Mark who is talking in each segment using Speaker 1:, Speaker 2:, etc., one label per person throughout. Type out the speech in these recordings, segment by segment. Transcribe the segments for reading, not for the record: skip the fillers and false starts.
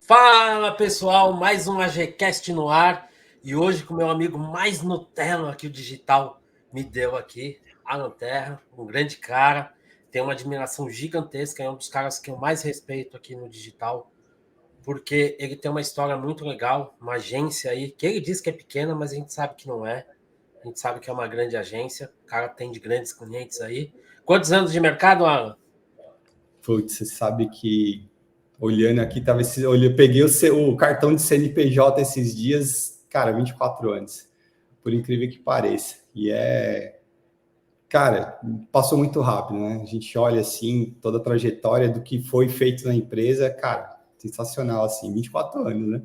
Speaker 1: Fala pessoal, mais um AGCast no ar e hoje com meu amigo mais Nutella que o digital me deu aqui, Alan Terra, um grande cara, tenho uma admiração gigantesca, é um dos caras que eu mais respeito aqui no digital, porque ele tem uma história muito legal, uma agência aí, que ele diz que é pequena, mas a gente sabe que não é, a gente sabe que é uma grande agência, o cara tem de grandes clientes aí. Quantos anos de mercado, Alan?
Speaker 2: Putz, você sabe que olhando aqui, eu peguei o cartão de CNPJ esses dias, cara, 24 anos, por incrível que pareça. Cara, passou muito rápido, né? A gente olha assim toda a trajetória do que foi feito na empresa, cara, sensacional assim, 24 anos, né?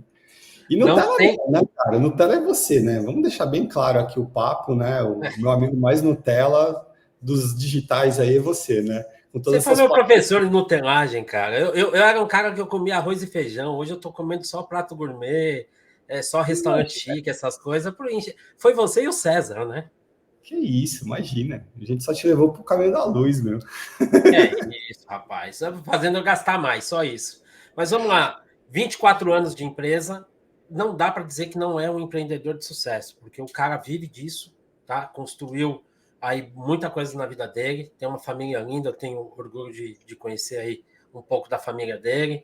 Speaker 2: E
Speaker 1: Não
Speaker 2: Nutella
Speaker 1: tem.
Speaker 2: não, né, cara? Nutella é você, né? Vamos deixar bem claro aqui o papo, né? O meu amigo mais Nutella dos digitais aí é você, né? Com
Speaker 1: Você
Speaker 2: todas
Speaker 1: foi
Speaker 2: essas
Speaker 1: meu professor de nutelagem, cara. Eu era um cara que eu comia arroz e feijão. Hoje eu tô comendo só prato gourmet, só restaurante chique, essas coisas. Foi você e o César, né?
Speaker 2: Que isso, imagina. A gente só te levou pro caminho da luz, meu.
Speaker 1: É isso, rapaz. Fazendo eu gastar mais, só isso. Mas vamos lá. 24 anos de empresa, não dá para dizer que não é um empreendedor de sucesso, porque o cara vive disso, tá? Construiu aí muita coisa na vida dele, tem uma família linda, eu tenho orgulho de conhecer aí um pouco da família dele.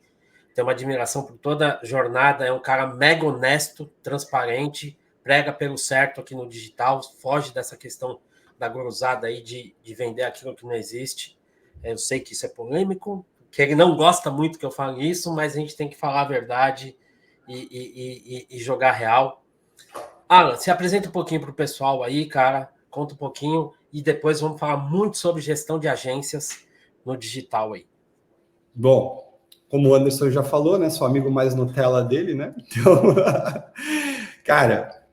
Speaker 1: Tenho uma admiração por toda a jornada, é um cara mega honesto, transparente, prega pelo certo aqui no digital, foge dessa questão da grosada aí de vender aquilo que não existe. Eu sei que isso é polêmico, que ele não gosta muito que eu fale isso, mas a gente tem que falar a verdade e jogar real. Alan, se apresenta um pouquinho para o pessoal aí, cara, conta um pouquinho e depois vamos falar muito sobre gestão de agências no digital aí.
Speaker 2: Bom, como o Anderson já falou, né? Sou amigo mais Nutella dele, né? Então, cara,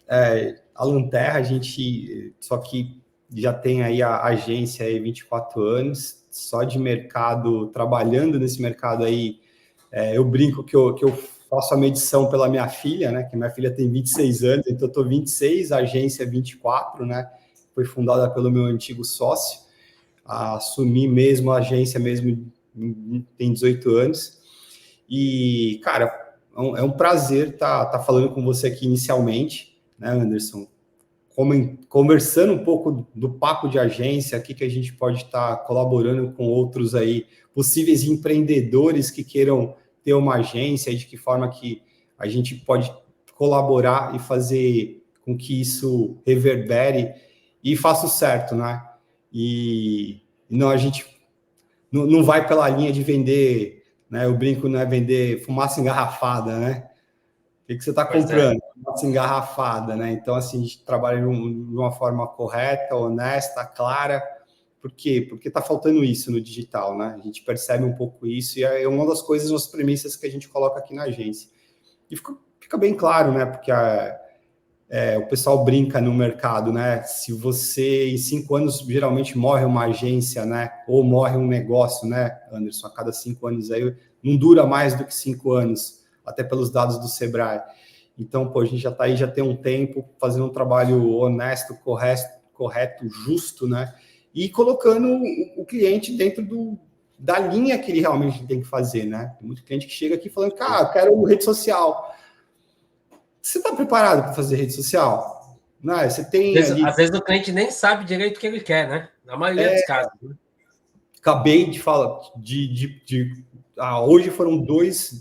Speaker 2: a Lanterra, a gente só que já tem aí a agência aí 24 anos, só de mercado, trabalhando nesse mercado aí. Eu brinco que eu faço a medição pela minha filha, né? Que minha filha tem 26 anos, então eu tô 26, a agência é 24, né? Foi fundada pelo meu antigo sócio. Assumi mesmo a agência mesmo tem 18 anos. E, cara, é um prazer tá falando com você aqui inicialmente, né, Anderson? Conversando um pouco do papo de agência, aqui que a gente pode estar colaborando com outros aí, possíveis empreendedores que queiram ter uma agência, e de que forma que a gente pode colaborar e fazer com que isso reverbere e faça o certo, né? E não, a gente não vai pela linha de vender, né? Eu brinco, não é vender fumaça engarrafada, né? O que você está
Speaker 1: Pois é.
Speaker 2: comprando? Fumaça engarrafada, né? Então, assim, a gente trabalha de uma forma correta, honesta, clara. Por quê? Porque está faltando isso no digital, né? A gente percebe um pouco isso e é uma das coisas, das premissas que a gente coloca aqui na agência. E fica bem claro, né? Porque o pessoal brinca no mercado, né? Se você, em 5 anos, geralmente morre uma agência, né? Ou morre um negócio, né, Anderson? A cada 5 anos aí, não dura mais do que 5 anos, até pelos dados do Sebrae. Então, pô, a gente já está aí, já tem um tempo, fazendo um trabalho honesto, correto, justo, né? E colocando o cliente dentro da linha que ele realmente tem que fazer, né? Tem muito cliente que chega aqui falando, cara, eu quero rede social. Você está preparado para fazer rede social? Não, você tem ali.
Speaker 1: Às vezes o cliente nem sabe direito o que ele quer, né? Na maioria dos casos. Né?
Speaker 2: Acabei de falar hoje foram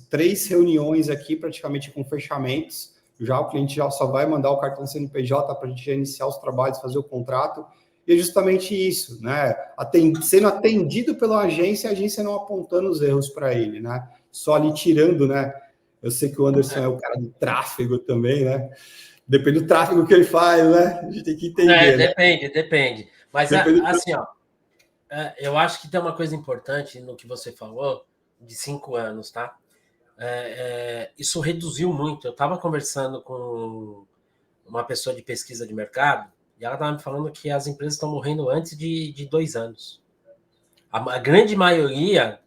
Speaker 2: 3 reuniões aqui, praticamente com fechamentos. Já o cliente já só vai mandar o cartão CNPJ para a gente iniciar os trabalhos, fazer o contrato. E é justamente isso, né? Sendo atendido pela agência, a agência não apontando os erros para ele, né? Só ali tirando, né? Eu sei que o Anderson é o cara do tráfego também, né? Depende do tráfego que ele faz, né? A gente tem que entender, né?
Speaker 1: Depende. Mas
Speaker 2: Depende do...
Speaker 1: assim, ó, eu acho que tem uma coisa importante no que você falou de 5 anos, tá? Isso reduziu muito. Eu estava conversando com uma pessoa de pesquisa de mercado e ela estava me falando que as empresas estão morrendo antes de 2 anos. A grande maioria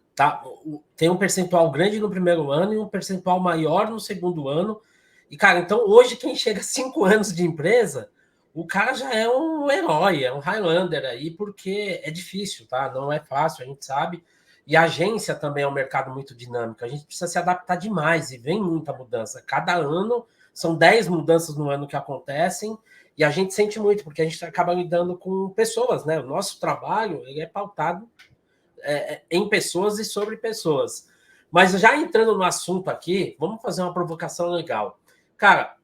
Speaker 1: tem um percentual grande no primeiro ano e um percentual maior no segundo ano. E, cara, então hoje quem chega a 5 anos de empresa, o cara já é um herói, é um Highlander aí, porque é difícil, tá? Não é fácil, a gente sabe. E a agência também é um mercado muito dinâmico. A gente precisa se adaptar demais e vem muita mudança. Cada ano, são 10 mudanças no ano que acontecem e a gente sente muito, porque a gente acaba lidando com pessoas, né? O nosso trabalho ele é pautado em pessoas e sobre pessoas. Mas já entrando no assunto aqui, vamos fazer uma provocação legal. Cara,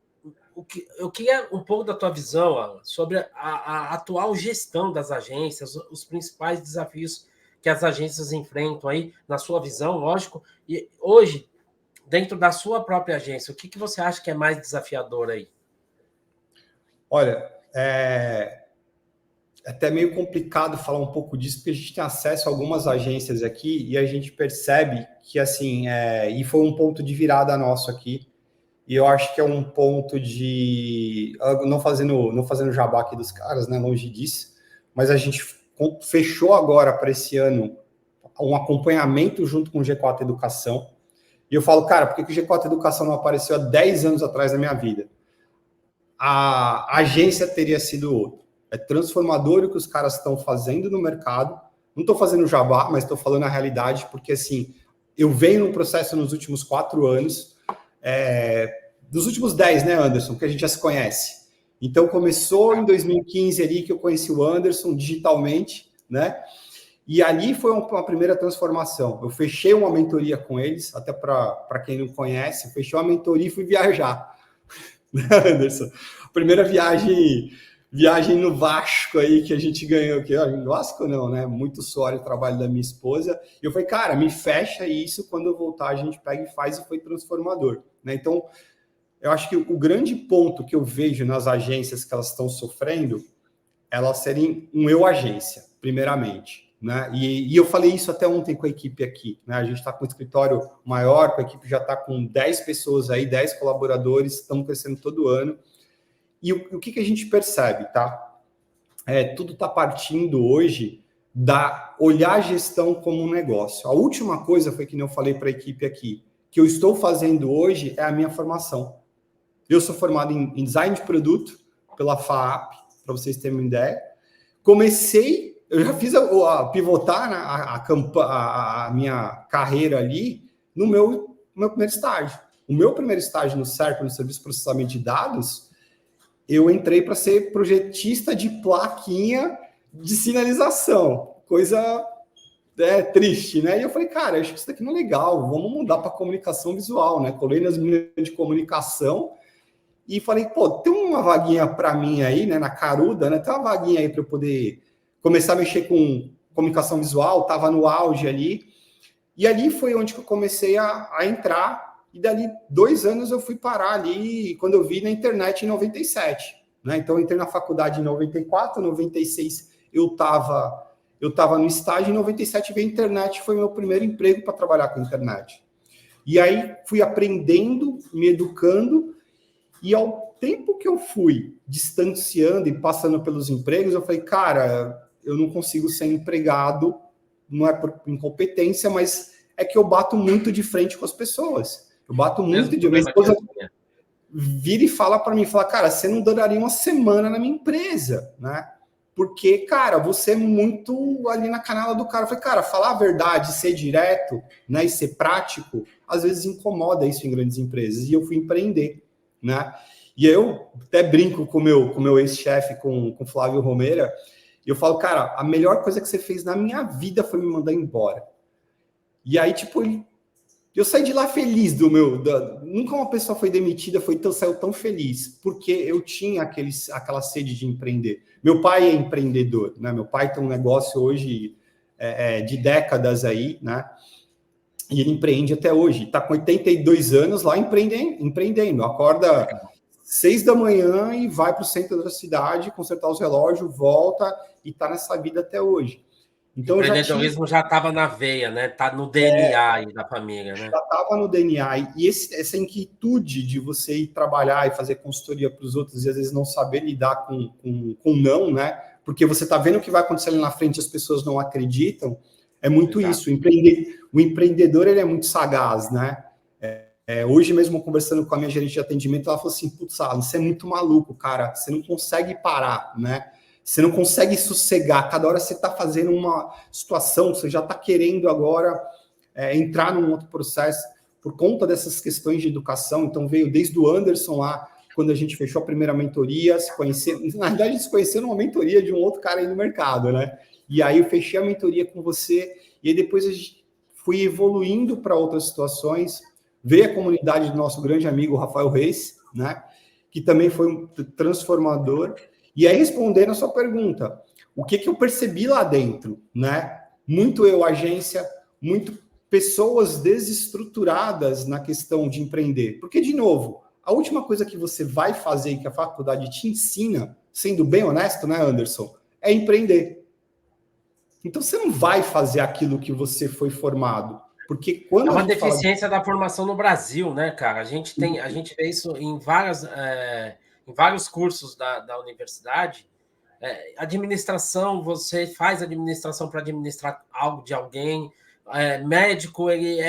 Speaker 1: eu queria um pouco da tua visão, Alan, sobre a atual gestão das agências, os principais desafios que as agências enfrentam aí, na sua visão, lógico. E hoje, dentro da sua própria agência, o que você acha que é mais desafiador aí?
Speaker 2: Olha, é até meio complicado falar um pouco disso, porque a gente tem acesso a algumas agências aqui e a gente percebe que, assim, e foi um ponto de virada nosso aqui, e eu acho que é um ponto de... Não fazendo jabá aqui dos caras, né, longe disso, mas a gente fechou agora para esse ano um acompanhamento junto com o G4 Educação, e eu falo, cara, por que o G4 Educação não apareceu há 10 anos atrás na minha vida? A agência teria sido outra. É transformador o que os caras estão fazendo no mercado. Não estou fazendo jabá, mas estou falando a realidade, porque assim, eu venho num processo nos últimos 4 anos, dos últimos 10, né, Anderson, que a gente já se conhece. Então, começou em 2015 ali que eu conheci o Anderson digitalmente, né? E ali foi uma primeira transformação. Eu fechei uma mentoria com eles, até para quem não conhece, eu fechei uma mentoria e fui viajar. Anderson, primeira viagem no Vasco aí que a gente ganhou, que no Vasco não, né? Muito suor o trabalho da minha esposa. E eu falei, cara, me fecha isso, quando eu voltar a gente pega e faz, e foi transformador, né? Então, eu acho que o grande ponto que eu vejo nas agências que elas estão sofrendo, elas serem um eu agência, primeiramente, né? E eu falei isso até ontem com a equipe aqui, né? A gente está com um escritório maior, a equipe já está com 10 pessoas aí, 10 colaboradores, estamos crescendo todo ano. E o que a gente percebe, tá? Tudo está partindo hoje da olhar a gestão como um negócio. A última coisa foi que eu falei para a equipe aqui, que eu estou fazendo hoje é a minha formação. Eu sou formado em design de produto pela FAAP, para vocês terem uma ideia. Eu já fiz pivotar a minha carreira ali no meu primeiro estágio. O meu primeiro estágio no SERP, no Serviço de Processamento de Dados, eu entrei para ser projetista de plaquinha de sinalização. Coisa triste, né? E eu falei, cara, acho que isso daqui não é legal, vamos mudar para comunicação visual, né? Colei nas meninas de comunicação e falei, pô, tem uma vaguinha para mim aí, né? Na Caruda, né? Tem uma vaguinha aí para eu poder começar a mexer com comunicação visual, estava no auge ali. E ali foi onde que eu comecei a entrar. E dali 2 anos eu fui parar ali, quando eu vi na internet em 97. Né? Então eu entrei na faculdade em 94, 96 eu estava no estágio, em 97 veio a internet, foi meu primeiro emprego para trabalhar com a internet. E aí fui aprendendo, me educando, e ao tempo que eu fui distanciando e passando pelos empregos, eu falei, cara, eu não consigo ser empregado, não é por incompetência, mas é que eu bato muito de frente com as pessoas. Eu bato muito de... Minha esposa vira e fala para mim, cara, você não duraria uma semana na minha empresa, né? Porque, cara, você é muito ali na canela do cara. Eu falei, cara, falar a verdade, ser direto, né, e ser prático, às vezes incomoda isso em grandes empresas. E eu fui empreender, né? E eu até brinco com o meu ex-chefe, com Flávio Romeira, e eu falo, cara, a melhor coisa que você fez na minha vida foi me mandar embora. E aí, tipo, eu saí de lá feliz nunca uma pessoa foi demitida, saiu tão feliz, porque eu tinha aquela sede de empreender. Meu pai é empreendedor, né? Meu pai tem um negócio hoje de décadas aí, né? E ele empreende até hoje. Está com 82 anos lá empreendendo. Acorda 6 da manhã e vai para o centro da cidade, consertar os relógios, volta e está nessa vida até hoje. Então,
Speaker 1: o empreendedorismo já estava na veia, né? Está no DNA aí da família, né?
Speaker 2: Já estava no DNA. E essa inquietude de você ir trabalhar e fazer consultoria para os outros e às vezes não saber lidar com não, né? Porque você está vendo o que vai acontecer ali na frente e as pessoas não acreditam. É muito Exato. Isso. O empreendedor, ele é muito sagaz, né? Hoje mesmo, conversando com a minha gerente de atendimento, ela falou assim, putz, Alan, você é muito maluco, cara. Você não consegue parar, né? Você não consegue sossegar. Cada hora você está fazendo uma situação, você já está querendo agora entrar num outro processo por conta dessas questões de educação. Então, veio desde o Anderson lá, quando a gente fechou a primeira mentoria, se conhecer, na verdade, eles conheceram uma mentoria de um outro cara aí no mercado, né? E aí eu fechei a mentoria com você, e aí depois a gente fui evoluindo para outras situações. Veio a comunidade do nosso grande amigo Rafael Reis, né? Que também foi um transformador. E aí, respondendo a sua pergunta, o que eu percebi lá dentro, né? Muito eu, agência, muito pessoas desestruturadas na questão de empreender. Porque, de novo, a última coisa que você vai fazer e que a faculdade te ensina, sendo bem honesto, né, Anderson, é empreender. Então, você não vai fazer aquilo que você foi formado. Porque quando
Speaker 1: é uma
Speaker 2: a gente
Speaker 1: deficiência da formação no Brasil, né, cara? A gente vê isso em vários cursos da universidade. Administração, você faz administração para administrar algo de alguém. Médico, ele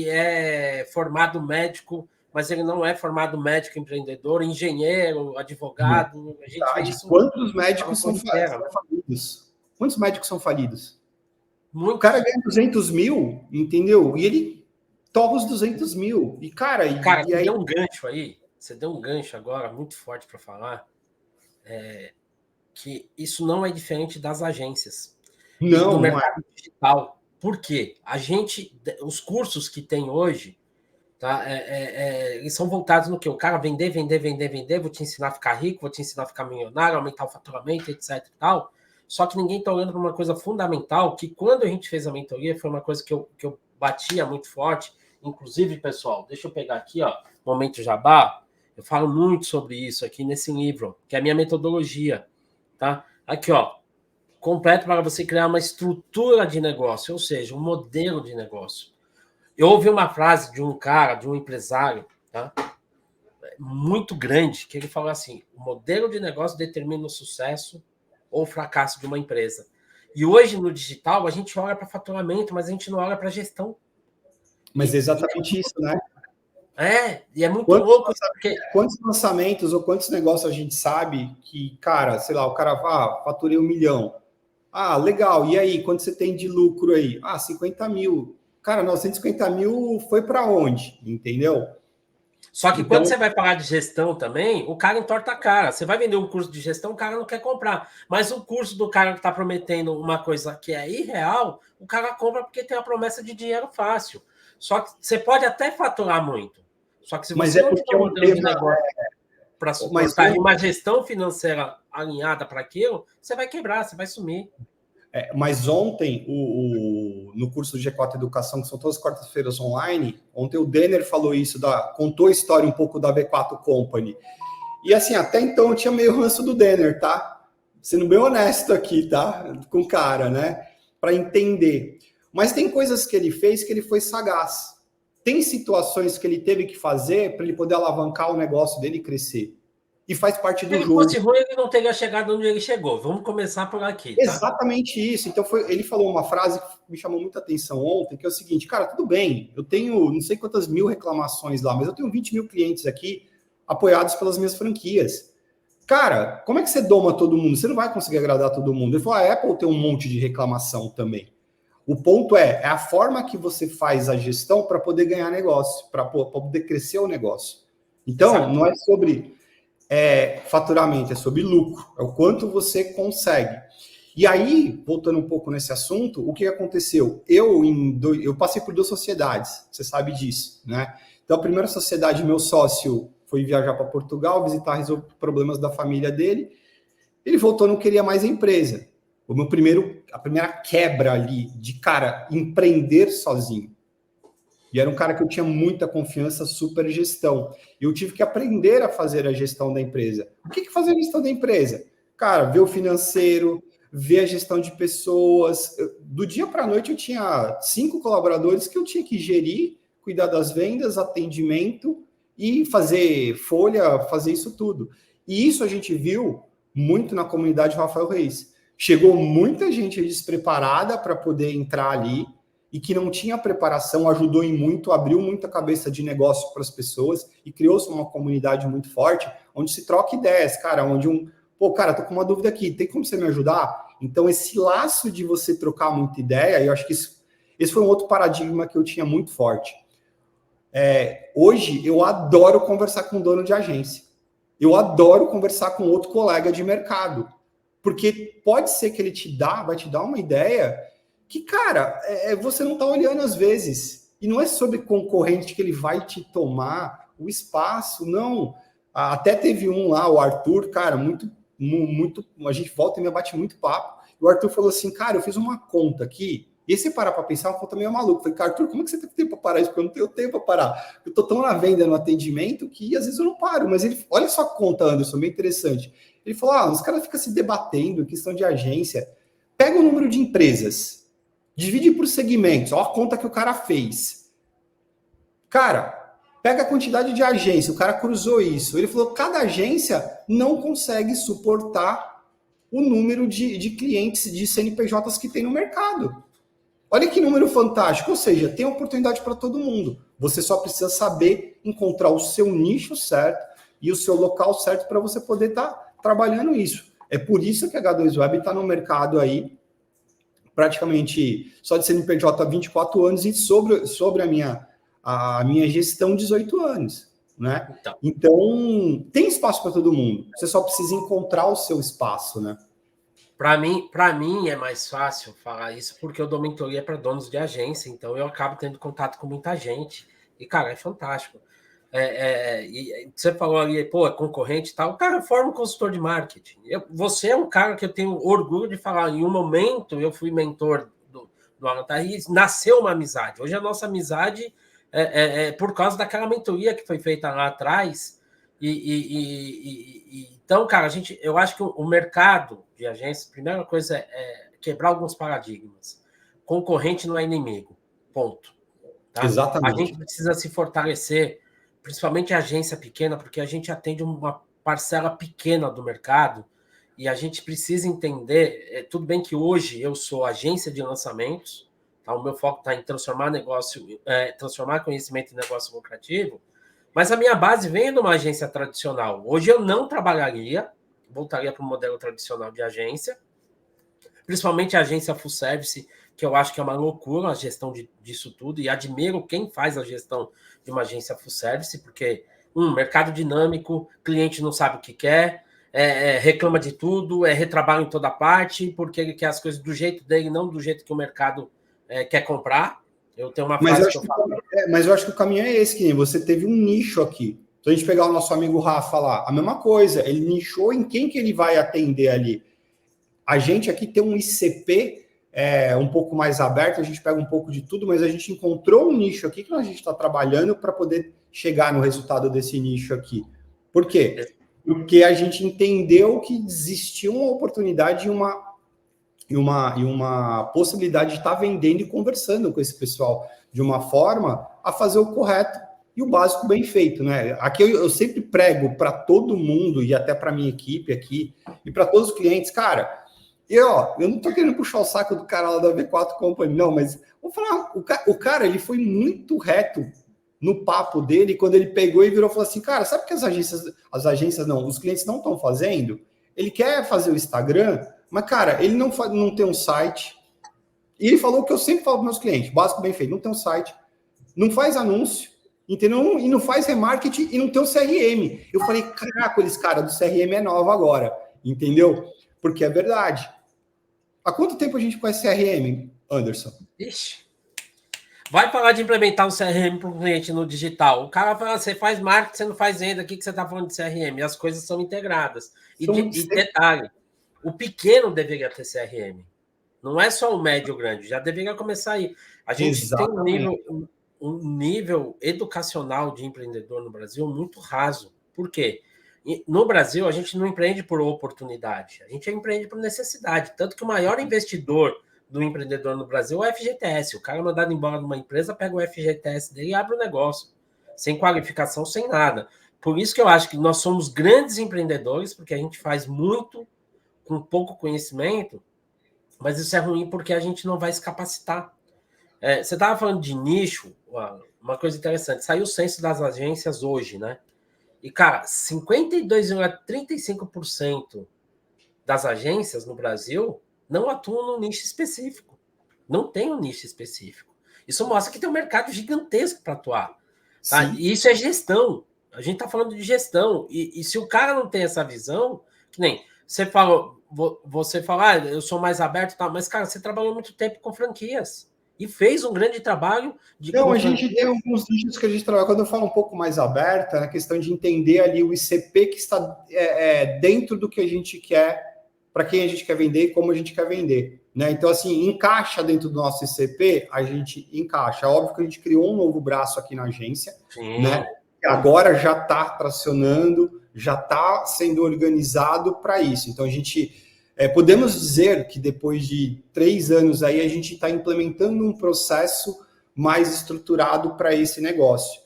Speaker 1: é formado médico, mas ele não é formado médico empreendedor, engenheiro, advogado. A gente vê isso.
Speaker 2: Quantos médicos são falidos? Quantos médicos são falidos?
Speaker 1: Muitos.
Speaker 2: O cara ganha 200 mil, entendeu? E ele torra os 200 mil. E, cara,
Speaker 1: você deu um gancho aí. Você deu um gancho agora muito forte para falar. Que isso não é diferente das agências.
Speaker 2: Não,
Speaker 1: do mercado digital. Por quê? Os cursos que tem hoje, tá? Eles são voltados no quê? O cara vender, vou te ensinar a ficar rico, vou te ensinar a ficar milionário, aumentar o faturamento, etc. E tal. Só que ninguém está olhando para uma coisa fundamental, que quando a gente fez a mentoria, foi uma coisa que eu batia muito forte. Inclusive, pessoal, deixa eu pegar aqui, ó, Momento Jabá. Eu falo muito sobre isso aqui nesse livro, que é a minha metodologia. Tá? Aqui, ó, completo para você criar uma estrutura de negócio, ou seja, um modelo de negócio. Eu ouvi uma frase de um cara, de um empresário, tá? Muito grande, que ele falou assim: o modelo de negócio determina o sucesso ou o fracasso de uma empresa. E hoje, no digital, a gente olha para faturamento, mas a gente não olha para gestão.
Speaker 2: Mas é exatamente isso, né?
Speaker 1: E é muito louco.
Speaker 2: Quantos lançamentos ou quantos negócios a gente sabe que, cara, sei lá, o cara faturei 1 milhão. Ah, legal. E aí, quanto você tem de lucro aí? 50 mil. Cara, 950 mil foi para onde? Entendeu?
Speaker 1: Só que quando você vai falar de gestão também, o cara entorta a cara. Você vai vender um curso de gestão, o cara não quer comprar. Mas o curso do cara que está prometendo uma coisa que é irreal, o cara compra porque tem a promessa de dinheiro fácil. Só que você pode até faturar muito. Só que se você não tiver um modelo de negócio para suportar uma gestão financeira alinhada para aquilo, você vai quebrar, você vai sumir.
Speaker 2: Mas ontem, no curso do G4 Educação, que são todas as quartas-feiras online, ontem o Denner falou isso, contou a história um pouco da V4 Company. E assim, até então eu tinha meio ranço do Denner, tá? Sendo bem honesto aqui, tá? Com o cara, né? Para entender. Mas tem coisas que ele fez que ele foi sagaz. Tem situações que ele teve que fazer para ele poder alavancar o negócio dele e crescer. E faz parte do jogo. Se
Speaker 1: ele fosse ruim, ele não teria chegado onde ele chegou. Vamos começar por aqui. Tá?
Speaker 2: Exatamente isso. Então, ele falou uma frase que me chamou muita atenção ontem, que é o seguinte: cara, tudo bem, eu tenho não sei quantas mil reclamações lá, mas eu tenho 20 mil clientes aqui apoiados pelas minhas franquias. Cara, como é que você doma todo mundo? Você não vai conseguir agradar todo mundo. Ele falou: a Apple tem um monte de reclamação também. O ponto é a forma que você faz a gestão para poder ganhar negócio, para poder crescer o negócio. Então, não é sobre faturamento, é sobre lucro, é o quanto você consegue. E aí, voltando um pouco nesse assunto, o que aconteceu? Eu passei por 2 sociedades, você sabe disso, né? Então, a primeira sociedade, meu sócio foi viajar para Portugal, visitar, resolver problemas da família dele. Ele voltou, não queria mais a empresa. A primeira quebra ali de, cara, empreender sozinho. E era um cara que eu tinha muita confiança, super gestão. E eu tive que aprender a fazer a gestão da empresa. O que é fazer a gestão da empresa? Cara, ver o financeiro, ver a gestão de pessoas. Do dia para a noite eu tinha 5 colaboradores que eu tinha que gerir, cuidar das vendas, atendimento e fazer folha, fazer isso tudo. E isso a gente viu muito na comunidade Rafael Reis. Chegou muita gente despreparada para poder entrar ali, e que não tinha preparação, ajudou em muito, abriu muita cabeça de negócio para as pessoas e criou-se uma comunidade muito forte, onde se troca ideias, cara, onde pô, cara, tô com uma dúvida aqui, tem como você me ajudar? Então, esse laço de você trocar muita ideia, eu acho que esse foi um outro paradigma que eu tinha muito forte. Hoje, eu adoro conversar com dono de agência. Eu adoro conversar com outro colega de mercado. Porque pode ser que ele vai te dar uma ideia que, cara, você não está olhando às vezes. E não é sobre concorrente que ele vai te tomar o espaço, não. Até teve um lá, o Arthur, cara, muito, a gente volta e me bate muito papo. E o Arthur falou assim, cara, eu fiz uma conta aqui. E se parar para pensar, uma conta meio maluca. Eu falei, cara, Arthur, como é que você tem tempo para parar isso? Porque eu não tenho tempo para parar. Eu estou tão na venda, no atendimento, que às vezes eu não paro. Mas ele, olha só a conta, Anderson, bem interessante. Ele falou, os caras ficam se debatendo, questão de agência. Pega o número de empresas, divide por segmentos, olha a conta que o cara fez. Cara, pega a quantidade de agência, o cara cruzou isso. Ele falou, cada agência não consegue suportar o número de clientes, de CNPJs que tem no mercado. Olha que número fantástico, ou seja, tem oportunidade para todo mundo. Você só precisa saber encontrar o seu nicho certo e o seu local certo para você poder estar trabalhando isso. É por isso que a H2Web está no mercado aí, praticamente só de CNPJ há 24 anos e sobre a minha gestão 18 anos. Né? Então, tem espaço para todo mundo. Você só precisa encontrar o seu espaço, né?
Speaker 1: Para mim é mais fácil falar isso porque eu dou mentoria para donos de agência, então eu acabo tendo contato com muita gente. E, cara, é fantástico. E você falou ali, pô, é concorrente e tal. Cara, forma um consultor de marketing. Você é um cara que eu tenho orgulho de falar. Em um momento, eu fui mentor do Alan Thaís, nasceu uma amizade. Hoje a nossa amizade é por causa daquela mentoria que foi feita lá atrás. Então, cara, eu acho que o mercado de agências, a primeira coisa é quebrar alguns paradigmas. Concorrente não é inimigo. Ponto. Tá?
Speaker 2: Exatamente.
Speaker 1: A gente precisa se fortalecer, principalmente a agência pequena, porque a gente atende uma parcela pequena do mercado e a gente precisa entender. Tudo bem que hoje eu sou agência de lançamentos, tá? O meu foco está em transformar conhecimento em negócio lucrativo, mas a minha base vem de uma agência tradicional. Hoje eu não trabalharia, voltaria para o modelo tradicional de agência, principalmente a agência full service, que eu acho que é uma loucura a gestão disso tudo, e admiro quem faz a gestão de uma agência full service, porque, mercado dinâmico, cliente não sabe o que quer, reclama de tudo, retrabalho em toda parte, porque ele quer as coisas do jeito dele, não do jeito que o mercado quer comprar. Eu tenho uma frase que eu falo.
Speaker 2: Mas eu acho que o caminho é esse, que você teve um nicho aqui. Se a gente pegar o nosso amigo Rafa lá, a mesma coisa, ele nichou em quem que ele vai atender ali. A gente aqui tem um ICP um pouco mais aberto, a gente pega um pouco de tudo, mas a gente encontrou um nicho aqui que a gente está trabalhando para poder chegar no resultado desse nicho aqui. Por quê? Porque a gente entendeu que existia uma oportunidade e uma possibilidade de estar vendendo e conversando com esse pessoal de uma forma a fazer o correto e o básico bem feito, né? Aqui eu sempre prego para todo mundo e até para minha equipe aqui e para todos os clientes, cara. Eu não tô querendo puxar o saco do cara lá da V4 Company, não, mas vou falar, o cara, ele foi muito reto no papo dele quando ele pegou e virou e falou assim, cara, sabe o que os clientes não estão fazendo? Ele quer fazer o Instagram, mas, cara, ele não tem um site. E ele falou o que eu sempre falo para meus clientes, básico bem feito, não tem um site, não faz anúncio, entendeu? E não faz remarketing e não tem o CRM. Eu falei, caraca, eles, cara, do CRM é nova agora, entendeu? Porque é verdade. Há quanto tempo a gente conhece CRM, Anderson?
Speaker 1: Ixi. Vai falar de implementar um CRM para o cliente no digital. O cara fala, você faz marketing, você não faz venda, o que você está falando de CRM? As coisas são integradas. E detalhe, o pequeno deveria ter CRM. Não é só o médio ou grande, já deveria começar aí. A gente
Speaker 2: Exatamente.
Speaker 1: tem um nível educacional de empreendedor no Brasil muito raso. Por quê? No Brasil, a gente não empreende por oportunidade, a gente empreende por necessidade. Tanto que o maior investidor do empreendedor no Brasil é o FGTS. O cara é mandado embora de uma empresa, pega o FGTS dele e abre o negócio. Sem qualificação, sem nada. Por isso que eu acho que nós somos grandes empreendedores, porque a gente faz muito com pouco conhecimento, mas isso é ruim porque a gente não vai se capacitar. Você estava falando de nicho, uma coisa interessante. Saiu o censo das agências hoje, né? E, cara, 52,35% das agências no Brasil não atuam num nicho específico. Não tem um nicho específico. Isso mostra que tem um mercado gigantesco para atuar. Tá? E isso é gestão. A gente está falando de gestão. E se o cara não tem essa visão, que nem você falou, eu sou mais aberto, tá? Mas, cara, você trabalhou muito tempo com franquias e fez um grande trabalho de.
Speaker 2: Não, a gente tem alguns nichos que a gente trabalha. Quando eu falo um pouco mais aberta, na questão de entender ali o ICP que está dentro do que a gente quer, para quem a gente quer vender e como a gente quer vender. Né? Então, assim, encaixa dentro do nosso ICP, a gente encaixa. É óbvio que a gente criou um novo braço aqui na agência, né? Que agora já está tracionando, já está sendo organizado para isso. Então, a gente podemos dizer que depois de 3 anos aí, a gente está implementando um processo mais estruturado para esse negócio.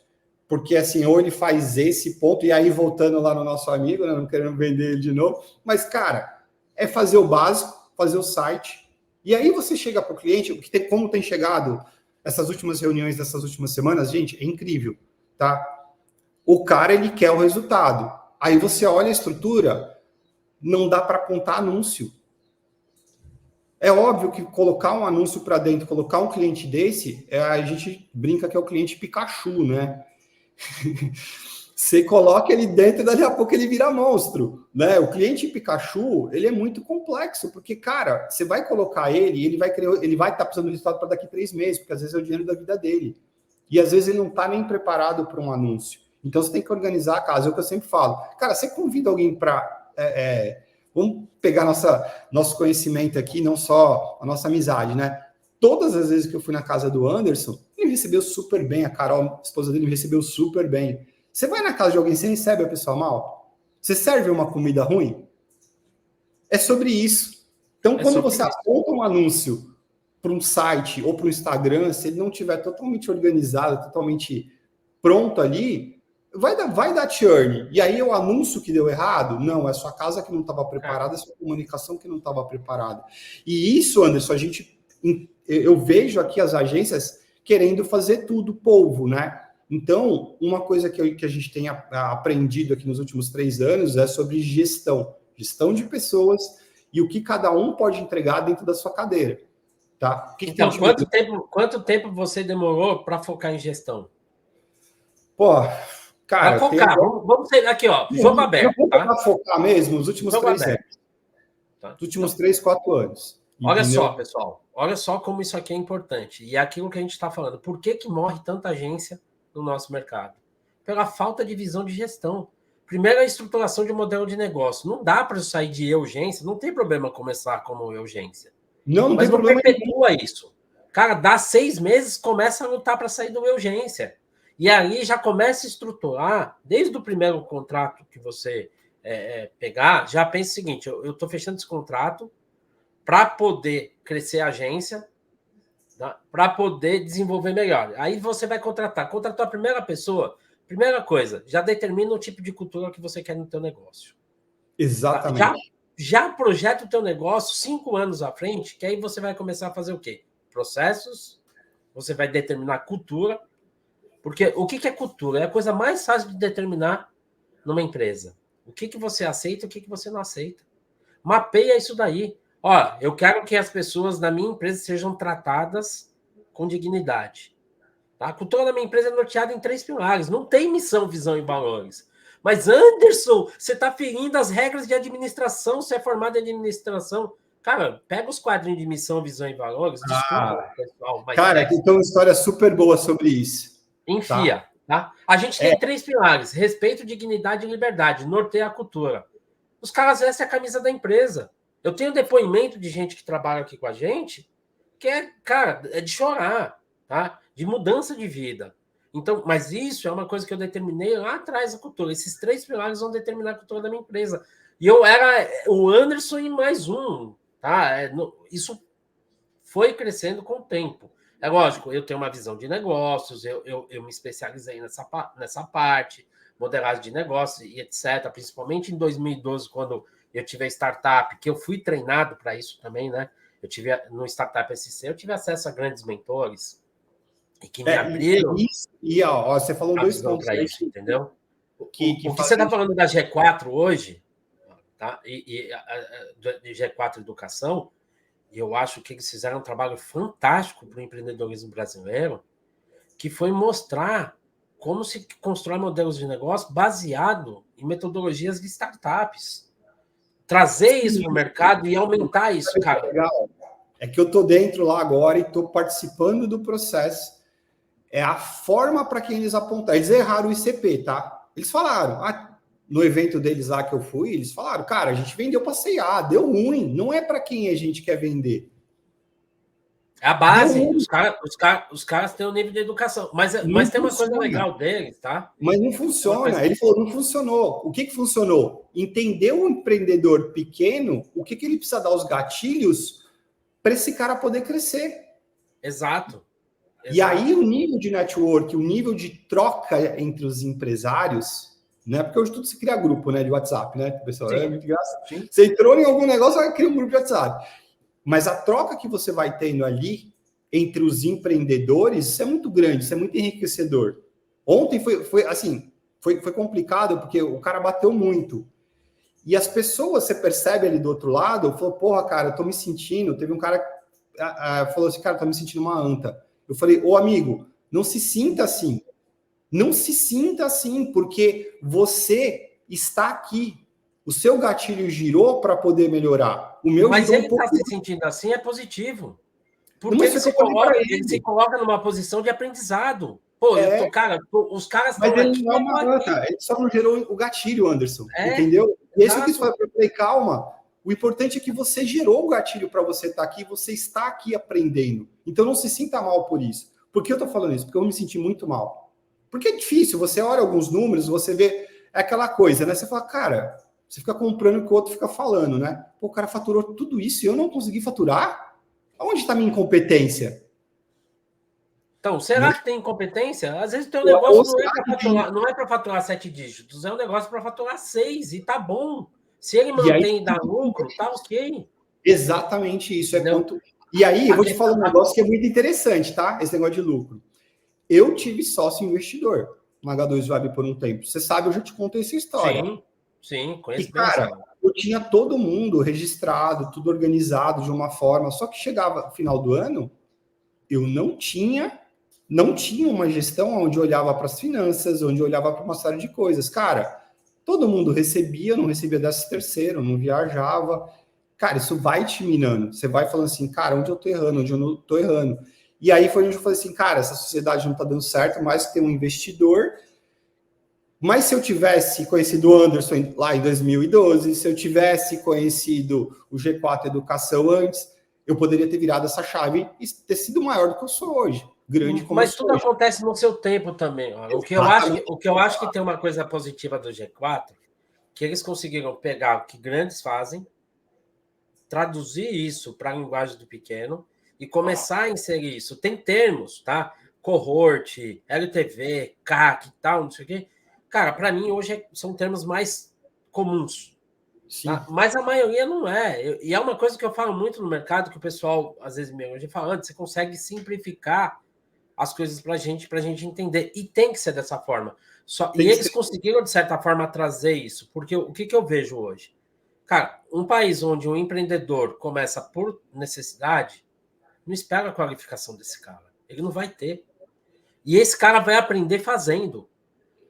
Speaker 2: Porque, assim, ou ele faz esse ponto, e aí voltando lá no nosso amigo, né, não querendo vender ele de novo, mas, cara, é fazer o básico, fazer o site, e aí você chega para o cliente, como tem chegado essas últimas reuniões dessas últimas semanas, gente, é incrível, tá? O cara, ele quer o resultado. Aí você olha a estrutura, não dá para apontar anúncio. É óbvio que colocar um anúncio para dentro, colocar um cliente desse, a gente brinca que é o cliente Pikachu, né? Você coloca ele dentro e daqui a pouco ele vira monstro, né? O cliente Pikachu, ele é muito complexo, porque, cara, você vai colocar ele, ele vai estar precisando do resultado para daqui 3 meses, porque às vezes é o dinheiro da vida dele. E às vezes ele não está nem preparado para um anúncio. Então você tem que organizar a casa. É o que eu sempre falo. Cara, você convida alguém para... vamos pegar nosso conhecimento aqui, não só a nossa amizade, né? Todas as vezes que eu fui na casa do Anderson, ele me recebeu super bem, a Carol, a esposa dele, me recebeu super bem. Você vai na casa de alguém, você recebe a pessoa mal? Você serve uma comida ruim? É sobre isso. Então, quando você aponta um anúncio para um site ou para um Instagram, se ele não estiver totalmente organizado, totalmente pronto ali, vai dar churn. E aí o anúncio que deu errado? Não, é sua casa que não estava preparada, é sua comunicação que não estava preparada. E isso, Anderson, eu vejo aqui as agências querendo fazer tudo polvo, né? Então, uma coisa que a gente tem aprendido aqui nos últimos 3 anos é sobre gestão de pessoas e o que cada um pode entregar dentro da sua cadeira. Tá?
Speaker 1: Então, quanto tempo você demorou para focar em gestão?
Speaker 2: Pô, cara...
Speaker 1: Para focar, vamos sair aqui, ó, jogo aberto.
Speaker 2: Para focar mesmo, os últimos 3 anos. Tá? Os últimos 3, 4 anos.
Speaker 1: Olha só, pessoal, olha só como isso aqui é importante. E é aquilo que a gente está falando. Por que morre tanta agência no nosso mercado? Pela falta de visão de gestão. Primeiro, a estruturação de modelo de negócio. Não dá para sair de urgência, não tem problema começar como urgência.
Speaker 2: Não
Speaker 1: mas
Speaker 2: tem problema.
Speaker 1: Perpetua isso. Cara, dá 6 meses, começa a lutar para sair do urgência. E aí já começa a estruturar, desde o primeiro contrato que você pegar, já pensa o seguinte, eu estou fechando esse contrato para poder crescer a agência, tá? Para poder desenvolver melhor. Aí você vai contratou a primeira pessoa, primeira coisa, já determina o tipo de cultura que você quer no teu negócio.
Speaker 2: Exatamente.
Speaker 1: Tá? Já projeta o teu negócio 5 anos à frente, que aí você vai começar a fazer o quê? Processos, você vai determinar cultura, porque o que é cultura? É a coisa mais fácil de determinar numa empresa. O que você aceita e o que você não aceita. Mapeia isso daí. Ó, eu quero que as pessoas da minha empresa sejam tratadas com dignidade. Tá? A cultura da minha empresa é norteada em 3 pilares. Não tem missão, visão e valores. Mas, Anderson, você está ferindo as regras de administração, você é formado em administração. Cara, pega os quadrinhos de missão, visão e valores. Desculpa, pessoal. Mas
Speaker 2: cara, tem uma história super boa sobre isso.
Speaker 1: Enfia, tá? A gente tem 3 pilares: respeito, dignidade e liberdade. Norteia a cultura. Os caras vestem a camisa da empresa. Eu tenho depoimento de gente que trabalha aqui com a gente que é de chorar, tá? De mudança de vida. Então, mas isso é uma coisa que eu determinei lá atrás da cultura. Esses 3 pilares vão determinar a cultura da minha empresa. E eu era o Anderson e mais um, tá? Isso foi crescendo com o tempo. É lógico, eu tenho uma visão de negócios, eu me especializei nessa parte, modelagem de negócios e etc. Principalmente em 2012, quando eu tive a startup, que eu fui treinado para isso também, né? Eu tive no Startup SC, eu tive acesso a grandes mentores e que me abriram.
Speaker 2: Ó, você falou 2 pontos
Speaker 1: para isso, entendeu? O que você
Speaker 2: fazem...
Speaker 1: está falando da G4 hoje, tá? De G4 Educação, e eu acho que eles fizeram um trabalho fantástico para o empreendedorismo brasileiro, que foi mostrar como se constrói modelos de negócio baseado em metodologias de startups. Trazer isso para o mercado e aumentar isso, cara.
Speaker 2: Legal. É que eu estou dentro lá agora e estou participando do processo. É a forma para quem eles apontaram. Eles erraram o ICP, tá? Eles falaram, no evento deles lá que eu fui, eles falaram, cara, a gente vendeu para C&A, deu ruim, não é para quem a gente quer vender.
Speaker 1: É a base, os caras têm um nível de educação, mas tem uma coisa legal deles, tá?
Speaker 2: Mas não funciona, ele falou, não funcionou. O que funcionou? Entender o empreendedor pequeno, o que ele precisa dar os gatilhos para esse cara poder crescer.
Speaker 1: Exato.
Speaker 2: E aí o nível de network, o nível de troca entre os empresários, né? Porque hoje tudo se cria grupo, né, de WhatsApp, né, pessoal? É muito engraçado. Você entrou em algum negócio, vai criar um grupo de WhatsApp. Mas a troca que você vai tendo ali entre os empreendedores, isso é muito grande, isso é muito enriquecedor. Ontem foi complicado, porque o cara bateu muito. E as pessoas, você percebe ali do outro lado, falou, porra, cara, eu tô me sentindo... Teve um cara que falou assim, cara, eu tô me sentindo uma anta. Eu falei, ô amigo, não se sinta assim. Não se sinta assim, porque você está aqui. O seu gatilho girou para poder melhorar. O meu
Speaker 1: Mas ele está se sentindo assim, é positivo. Porque ele se coloca numa posição de aprendizado. Pô, os caras
Speaker 2: estão aqui. Mas ele não é uma anta, ele só não gerou o gatilho, Anderson. Entendeu? E isso que eu falei, calma. O importante é que você gerou o gatilho para você estar aqui, você está aqui aprendendo. Então não se sinta mal por isso. Por que eu estou falando isso? Porque eu me senti muito mal. Porque é difícil, você olha alguns números, você vê aquela coisa, né? Você fala, cara, você fica comprando o que o outro fica falando, né? Pô, o cara faturou tudo isso e eu não consegui faturar? Onde está a minha incompetência?
Speaker 1: Então, será que tem incompetência? Às vezes o teu negócio não é para faturar 7 dígitos, é um negócio para faturar 6 e tá bom. Se ele mantém e dá lucro, tá ok.
Speaker 2: Exatamente isso. E aí, eu vou te falar um negócio que é muito interessante, tá? Esse negócio de lucro. Eu tive sócio investidor na H2 Web por um tempo. Você sabe, eu já te contei essa história.
Speaker 1: Sim, conheço.
Speaker 2: E, cara, eu tinha todo mundo registrado, tudo organizado de uma forma, só que chegava no final do ano, eu não tinha uma gestão onde eu olhava para as finanças, onde eu olhava para uma série de coisas. Cara, todo mundo recebia, não recebia 13º, não viajava. Cara, isso vai te minando. Você vai falando assim, cara, onde eu tô errando, onde eu não tô errando. E aí foi onde eu falei assim, cara, essa sociedade não tá dando certo, mais que tem um investidor. Mas se eu tivesse conhecido o Anderson lá em 2012, se eu tivesse conhecido o G4 Educação antes, eu poderia ter virado essa chave e ter sido maior do que eu sou hoje. Grande como
Speaker 1: Mas tudo acontece no seu tempo também. O que eu acho que tem uma coisa positiva do G4, que eles conseguiram pegar o que grandes fazem, traduzir isso para a linguagem do pequeno e começar a inserir isso. Tem termos, tá? Cohort, LTV, CAC e tal, não sei o quê. Cara, para mim hoje são termos mais comuns. Tá? Mas a maioria não é. E é uma coisa que eu falo muito no mercado, que o pessoal às vezes me fala, antes, você consegue simplificar as coisas para a gente entender. E tem que ser dessa forma. E eles conseguiram, de certa forma, trazer isso. Porque o que eu vejo hoje? Cara, um país onde um empreendedor começa por necessidade, não espera a qualificação desse cara. Ele não vai ter. E esse cara vai aprender fazendo.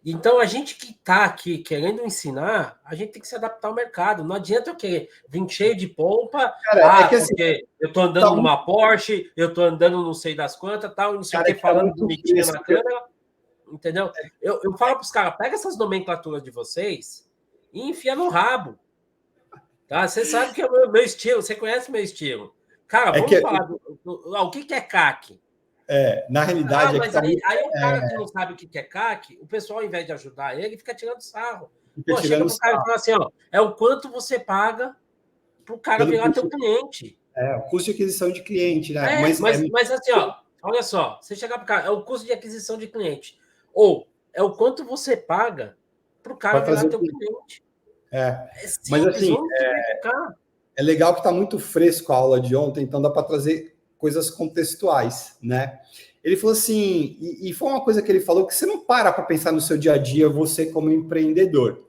Speaker 1: Então, a gente que está aqui querendo ensinar, a gente tem que se adaptar ao mercado. Não adianta eu querer vir cheio de pompa, porque assim, eu estou andando numa Porsche, eu estou andando não sei das quantas, tal, não sei o que, falando bonitinho na câmera. Entendeu? Eu falo para os caras, pega essas nomenclaturas de vocês e enfia no rabo. Tá? Você sabe que é o meu estilo, você conhece meu estilo. Cara, vamos falar o que é CAC?
Speaker 2: Na realidade...
Speaker 1: mas aí o cara que não sabe o que é CAC, o pessoal, ao invés de ajudar ele, fica tirando sarro. Chega pro cara e fala assim, ó, é o quanto você paga pro cara virar teu cliente.
Speaker 2: O custo de aquisição de cliente, né?
Speaker 1: Mas assim, ó, olha só, você chegar pro cara, é o custo de aquisição de cliente. Ou é o quanto você paga pro cara virar teu cliente. Simples,
Speaker 2: mas assim, é legal que está muito fresco a aula de ontem, então dá para trazer coisas contextuais, né? Ele falou assim, e foi uma coisa que ele falou, que você não para pensar no seu dia a dia, você como empreendedor.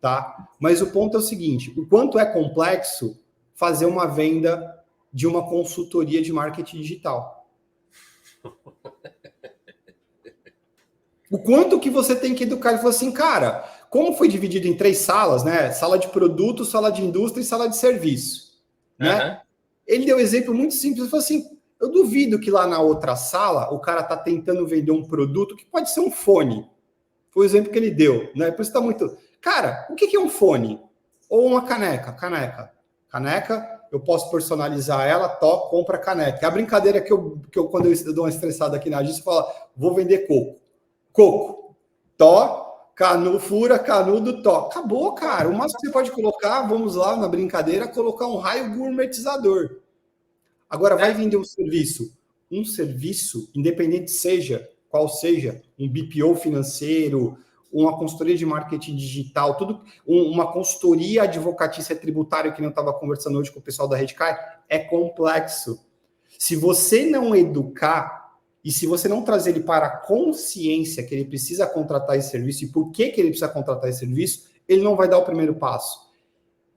Speaker 2: tá? Mas o ponto é o seguinte, o quanto é complexo fazer uma venda de uma consultoria de marketing digital. O quanto que você tem que educar. Ele falou assim, cara, como foi dividido em 3 salas, né? Sala de produto, sala de indústria e sala de serviço, né? Ele deu um exemplo muito simples, ele falou assim, eu duvido que lá na outra sala o cara tá tentando vender um produto que pode ser um fone. Foi o exemplo que ele deu, né? Por isso tá muito... Cara, o que é um fone? Ou uma caneca? Caneca, eu posso personalizar ela, compra caneca. É a brincadeira que eu quando eu dou uma estressada aqui na agência, eu falo, vou vender coco, fura, canudo, acabou, cara. O máximo que você pode colocar, vamos lá na brincadeira, colocar um raio gourmetizador. Agora vai vender um serviço, independente qual seja, um BPO financeiro, uma consultoria de marketing digital, tudo, uma consultoria advocatícia tributária, que não estava conversando hoje com o pessoal da Redcai, é complexo. Se você não educar e se você não trazer ele para a consciência que ele precisa contratar esse serviço e por que ele precisa contratar esse serviço, ele não vai dar o primeiro passo.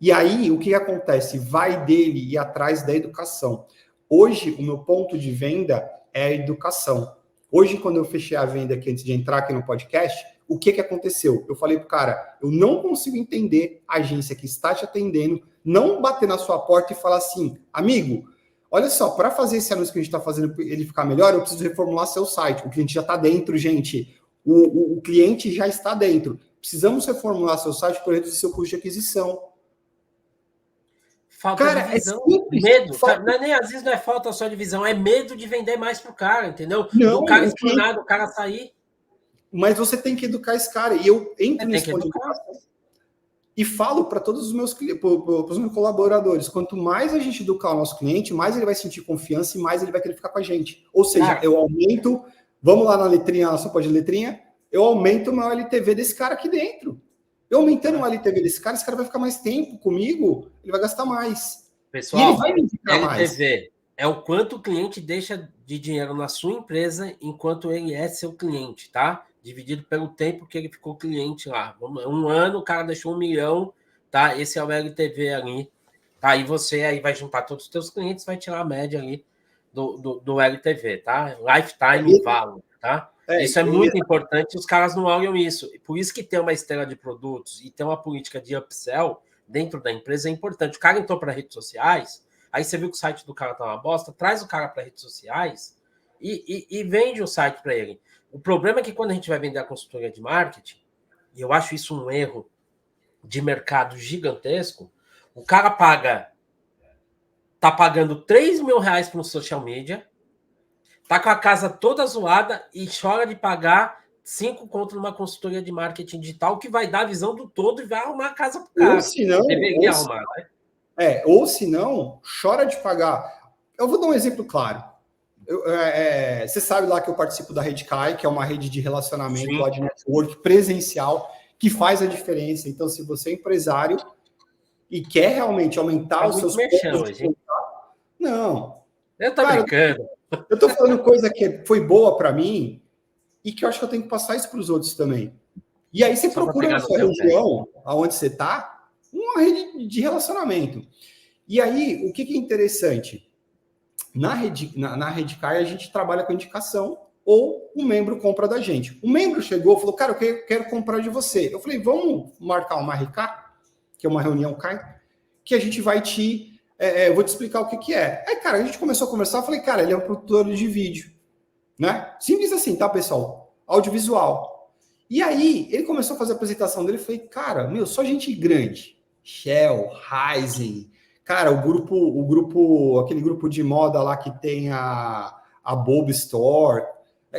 Speaker 2: E aí, o que acontece? Vai dele ir atrás da educação. Hoje, o meu ponto de venda é a educação. Hoje, quando eu fechei a venda aqui, antes de entrar aqui no podcast, o que aconteceu? Eu falei pro cara, eu não consigo entender a agência que está te atendendo, não bater na sua porta e falar assim, amigo, olha só, para fazer esse anúncio que a gente está fazendo ele ficar melhor, eu preciso reformular seu site. O cliente já está dentro, gente. O cliente já está dentro. Precisamos reformular seu site para reduzir seu custo de aquisição.
Speaker 1: Falta de visão, medo. Às vezes não é falta só de visão, é medo de vender mais pro cara, entendeu?
Speaker 2: Não,
Speaker 1: do cara explanado, o cara sair.
Speaker 2: Mas você tem que educar esse cara. E eu entro nesse ponto de educação e falo para todos os meus colaboradores, quanto mais a gente educar o nosso cliente, mais ele vai sentir confiança e mais ele vai querer ficar com a gente. Ou seja, eu aumento, vamos lá na letrinha, na sopa de letrinha, eu aumento o meu LTV desse cara aqui dentro. Eu aumentando o LTV desse cara, esse cara vai ficar mais tempo comigo, ele vai gastar mais.
Speaker 1: Pessoal, e ele vai me indicar LTV mais. É o quanto o cliente deixa de dinheiro na sua empresa enquanto ele é seu cliente, tá? Dividido pelo tempo que ele ficou cliente lá. Um ano, o cara deixou 1 milhão, tá? Esse é o LTV ali. Tá? E você aí vai juntar todos os seus clientes, vai tirar a média ali do LTV, tá? Lifetime value, tá? Isso é muito importante, os caras não olham isso. Por isso que ter uma esteira de produtos e ter uma política de upsell dentro da empresa é importante. O cara entrou para redes sociais, aí você viu que o site do cara tá uma bosta, traz o cara para redes sociais e vende o site para ele. O problema é que quando a gente vai vender a consultoria de marketing, e eu acho isso um erro de mercado gigantesco, o cara tá pagando 3 mil reais para um social media, tá com a casa toda zoada e chora de pagar 5 conto numa consultoria de marketing digital que vai dar a visão do todo e vai arrumar a casa pro cara.
Speaker 2: Ou se não, ou se não, chora de pagar. Eu vou dar um exemplo claro. Você sabe lá que eu participo da Redcai, que é uma rede de relacionamento lá de network presencial, que faz a diferença. Então, se você é empresário e quer realmente aumentar os seus pontos de contato, não.
Speaker 1: Eu tô brincando.
Speaker 2: Eu tô falando coisa que foi boa para mim e que eu acho que eu tenho que passar isso para os outros também. E aí você procura na sua região, aonde você tá, uma rede de relacionamento. E aí, o que é interessante? Na Redcai, a gente trabalha com indicação ou um membro compra da gente. O membro chegou e falou, cara, eu quero comprar de você. Eu falei, vamos marcar uma RK, que é uma reunião CAI, que a gente vai eu vou te explicar o que é. Aí, cara, a gente começou a conversar, eu falei, cara, ele é um produtor de vídeo, né? Simples assim, tá, pessoal? Audiovisual. E aí, ele começou a fazer a apresentação dele, eu falei, cara, só gente grande. Shell, Ryzen, cara, aquele grupo de moda lá que tem a Bob Store.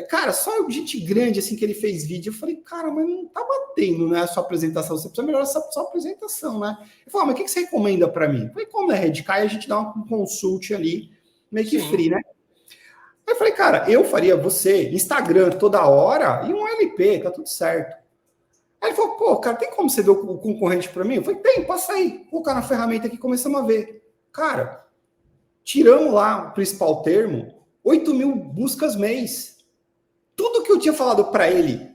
Speaker 2: Cara, só gente grande assim que ele fez vídeo. Eu falei, cara, mas não tá batendo, né, a sua apresentação. Você precisa melhorar essa sua apresentação, né? Ele falou, mas o que você recomenda para mim? Eu falei, como é Redcai, a gente dá um consult ali, meio que free, né? Aí eu falei, cara, eu faria você, Instagram toda hora e um LP, tá tudo certo. Aí ele falou, pô, cara, tem como você ver o concorrente para mim? Eu falei, tem, passa aí. Vou colocar na ferramenta aqui e começamos a ver. Cara, tiramos lá o principal termo, 8 mil buscas mês. Tudo que eu tinha falado para ele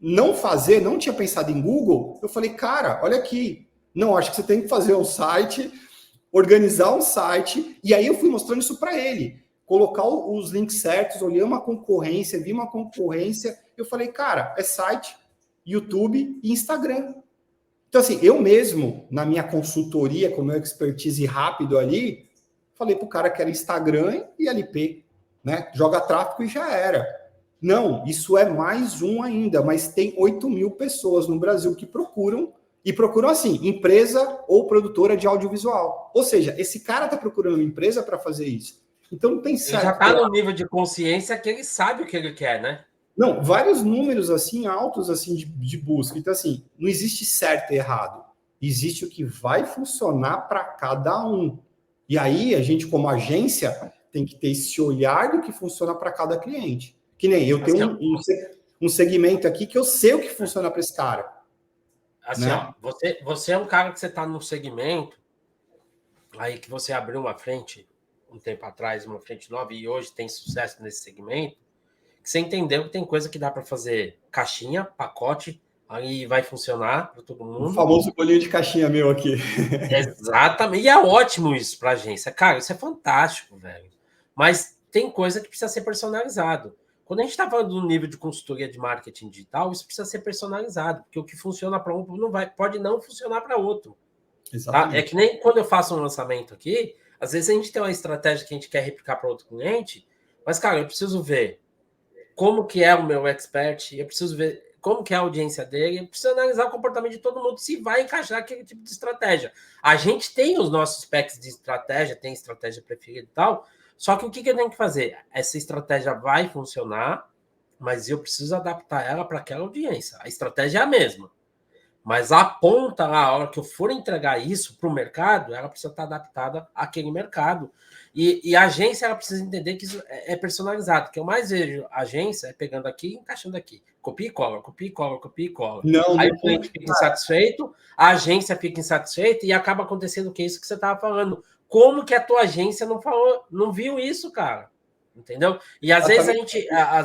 Speaker 2: não fazer, não tinha pensado em Google, eu falei, cara, olha aqui, não, acho que você tem que fazer um site, organizar um site, e aí eu fui mostrando isso para ele, colocar os links certos, olhei uma concorrência, vi uma concorrência, eu falei, cara, é site, YouTube e Instagram. Então, assim, eu mesmo, na minha consultoria, com meu expertise rápido ali, falei pro cara que era Instagram e LP, né? Joga tráfego e já era. Não, isso é mais um ainda, mas tem 8.000 pessoas no Brasil que procuram, e procuram assim, empresa ou produtora de audiovisual. Ou seja, esse cara está procurando uma empresa para fazer isso. Então não tem certo.
Speaker 1: Ele já está no nível de consciência que ele sabe o que ele quer, né?
Speaker 2: Não, vários números assim altos assim de busca. Então assim, não existe certo e errado. Existe o que vai funcionar para cada um. E aí a gente como agência tem que ter esse olhar do que funciona para cada cliente. Que nem eu tenho um segmento aqui que eu sei o que funciona para esse cara.
Speaker 1: Assim,
Speaker 2: né?
Speaker 1: ó, você é um cara que você está num segmento aí que você abriu uma frente um tempo atrás, uma frente nova, e hoje tem sucesso nesse segmento, que você entendeu que tem coisa que dá para fazer caixinha, pacote, aí vai funcionar para todo mundo.
Speaker 2: O famoso bolinho de caixinha meu aqui.
Speaker 1: Exatamente. E é ótimo isso para agência. Cara, isso é fantástico, velho. Mas tem coisa que precisa ser personalizado. Quando a gente está falando do nível de consultoria de marketing digital, isso precisa ser personalizado, porque o que funciona para um pode não funcionar para outro. Tá? É que nem quando eu faço um lançamento aqui, às vezes a gente tem uma estratégia que a gente quer replicar para outro cliente, mas, cara, eu preciso ver como que é o meu expert, eu preciso ver como que é a audiência dele, eu preciso analisar o comportamento de todo mundo, se vai encaixar aquele tipo de estratégia. A gente tem os nossos packs de estratégia, tem estratégia preferida e tal, só que o que eu tenho que fazer? Essa estratégia vai funcionar, mas eu preciso adaptar ela para aquela audiência. A estratégia é a mesma. Mas a ponta lá, a hora que eu for entregar isso para o mercado, ela precisa estar adaptada àquele mercado. E a agência ela precisa entender que isso é personalizado. O que eu mais vejo a agência é pegando aqui e encaixando aqui. Copia e cola, copia e cola, copia e cola.
Speaker 2: Não,
Speaker 1: aí o cliente fica insatisfeito, a agência fica insatisfeita e acaba acontecendo o que é isso que você estava falando. Como que a tua agência não falou, não viu isso, cara? Entendeu? E às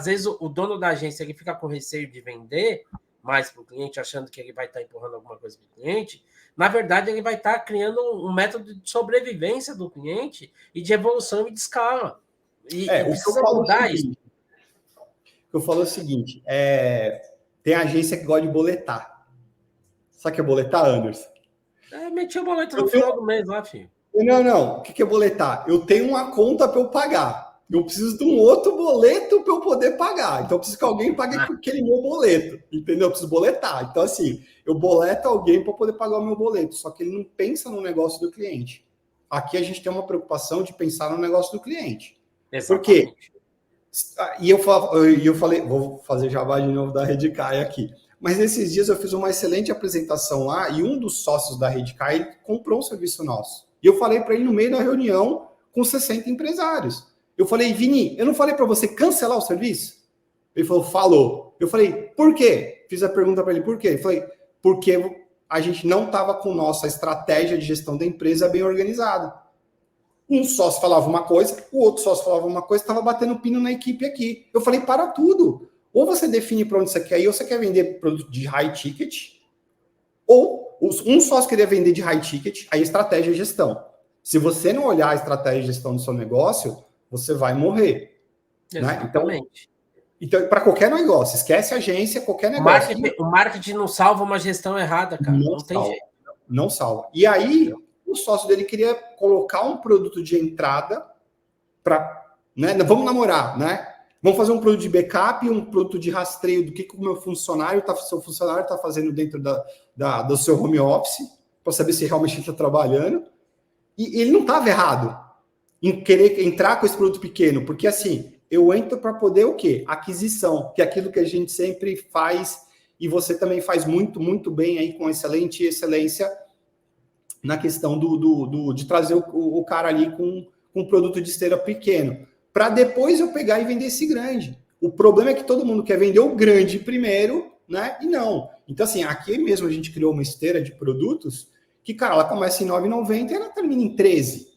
Speaker 1: vezes o dono da agência ele fica com receio de vender mais para o cliente, achando que ele vai estar empurrando alguma coisa para o cliente, na verdade, ele vai estar criando um método de sobrevivência do cliente e de evolução e de escala. E precisa mudar isso.
Speaker 2: O que eu falo é o seguinte, tem agência que gosta de boletar. Sabe o que é boletar, Anderson?
Speaker 1: Meti o boleto no final do mês lá, filho.
Speaker 2: Não. O que é boletar? Eu tenho uma conta para eu pagar. Eu preciso de um outro boleto para eu poder pagar. Então, eu preciso que alguém pague aquele meu boleto. Entendeu? Eu preciso boletar. Então, assim, eu boleto alguém para poder pagar o meu boleto. Só que ele não pensa no negócio do cliente. Aqui a gente tem uma preocupação de pensar no negócio do cliente.
Speaker 1: Exatamente.
Speaker 2: Por quê? E eu falei, vou fazer jabá de novo da Redcai aqui. Mas nesses dias eu fiz uma excelente apresentação lá e um dos sócios da Redcai comprou um serviço nosso. E eu falei para ele no meio da reunião com 60 empresários. Eu falei, Vini, eu não falei para você cancelar o serviço? Ele falou, falou. Eu falei, por quê? Fiz a pergunta para ele, por quê? Ele falou, porque a gente não estava com nossa estratégia de gestão da empresa bem organizada. Um sócio falava uma coisa, o outro sócio falava uma coisa, estava batendo pino na equipe aqui. Eu falei, para tudo. Ou você define para onde você quer ir, ou você quer vender produto de high ticket, ou um sócio queria vender de high ticket, aí estratégia e gestão. Se você não olhar a estratégia e gestão do seu negócio, você vai morrer.
Speaker 1: Exatamente.
Speaker 2: Né? Então para qualquer negócio, esquece agência, qualquer negócio.
Speaker 1: O marketing não salva uma gestão errada, cara. Não tem jeito.
Speaker 2: Não salva. E aí, o sócio dele queria colocar um produto de entrada para, né? Vamos namorar, né? Vamos fazer um produto de backup e um produto de rastreio do que o meu funcionário seu funcionário está fazendo dentro do seu home office, para saber se realmente ele está trabalhando. E ele não estava errado em querer entrar com esse produto pequeno, porque assim, eu entro para poder o quê? Aquisição, que é aquilo que a gente sempre faz e você também faz muito, muito bem aí com excelência na questão de trazer o cara ali com um produto de esteira pequeno, para depois eu pegar e vender esse grande. O problema é que todo mundo quer vender o grande primeiro, né? E não. Então, assim, aqui mesmo a gente criou uma esteira de produtos que, cara, ela começa em R$ 9,90 e ela termina em 13.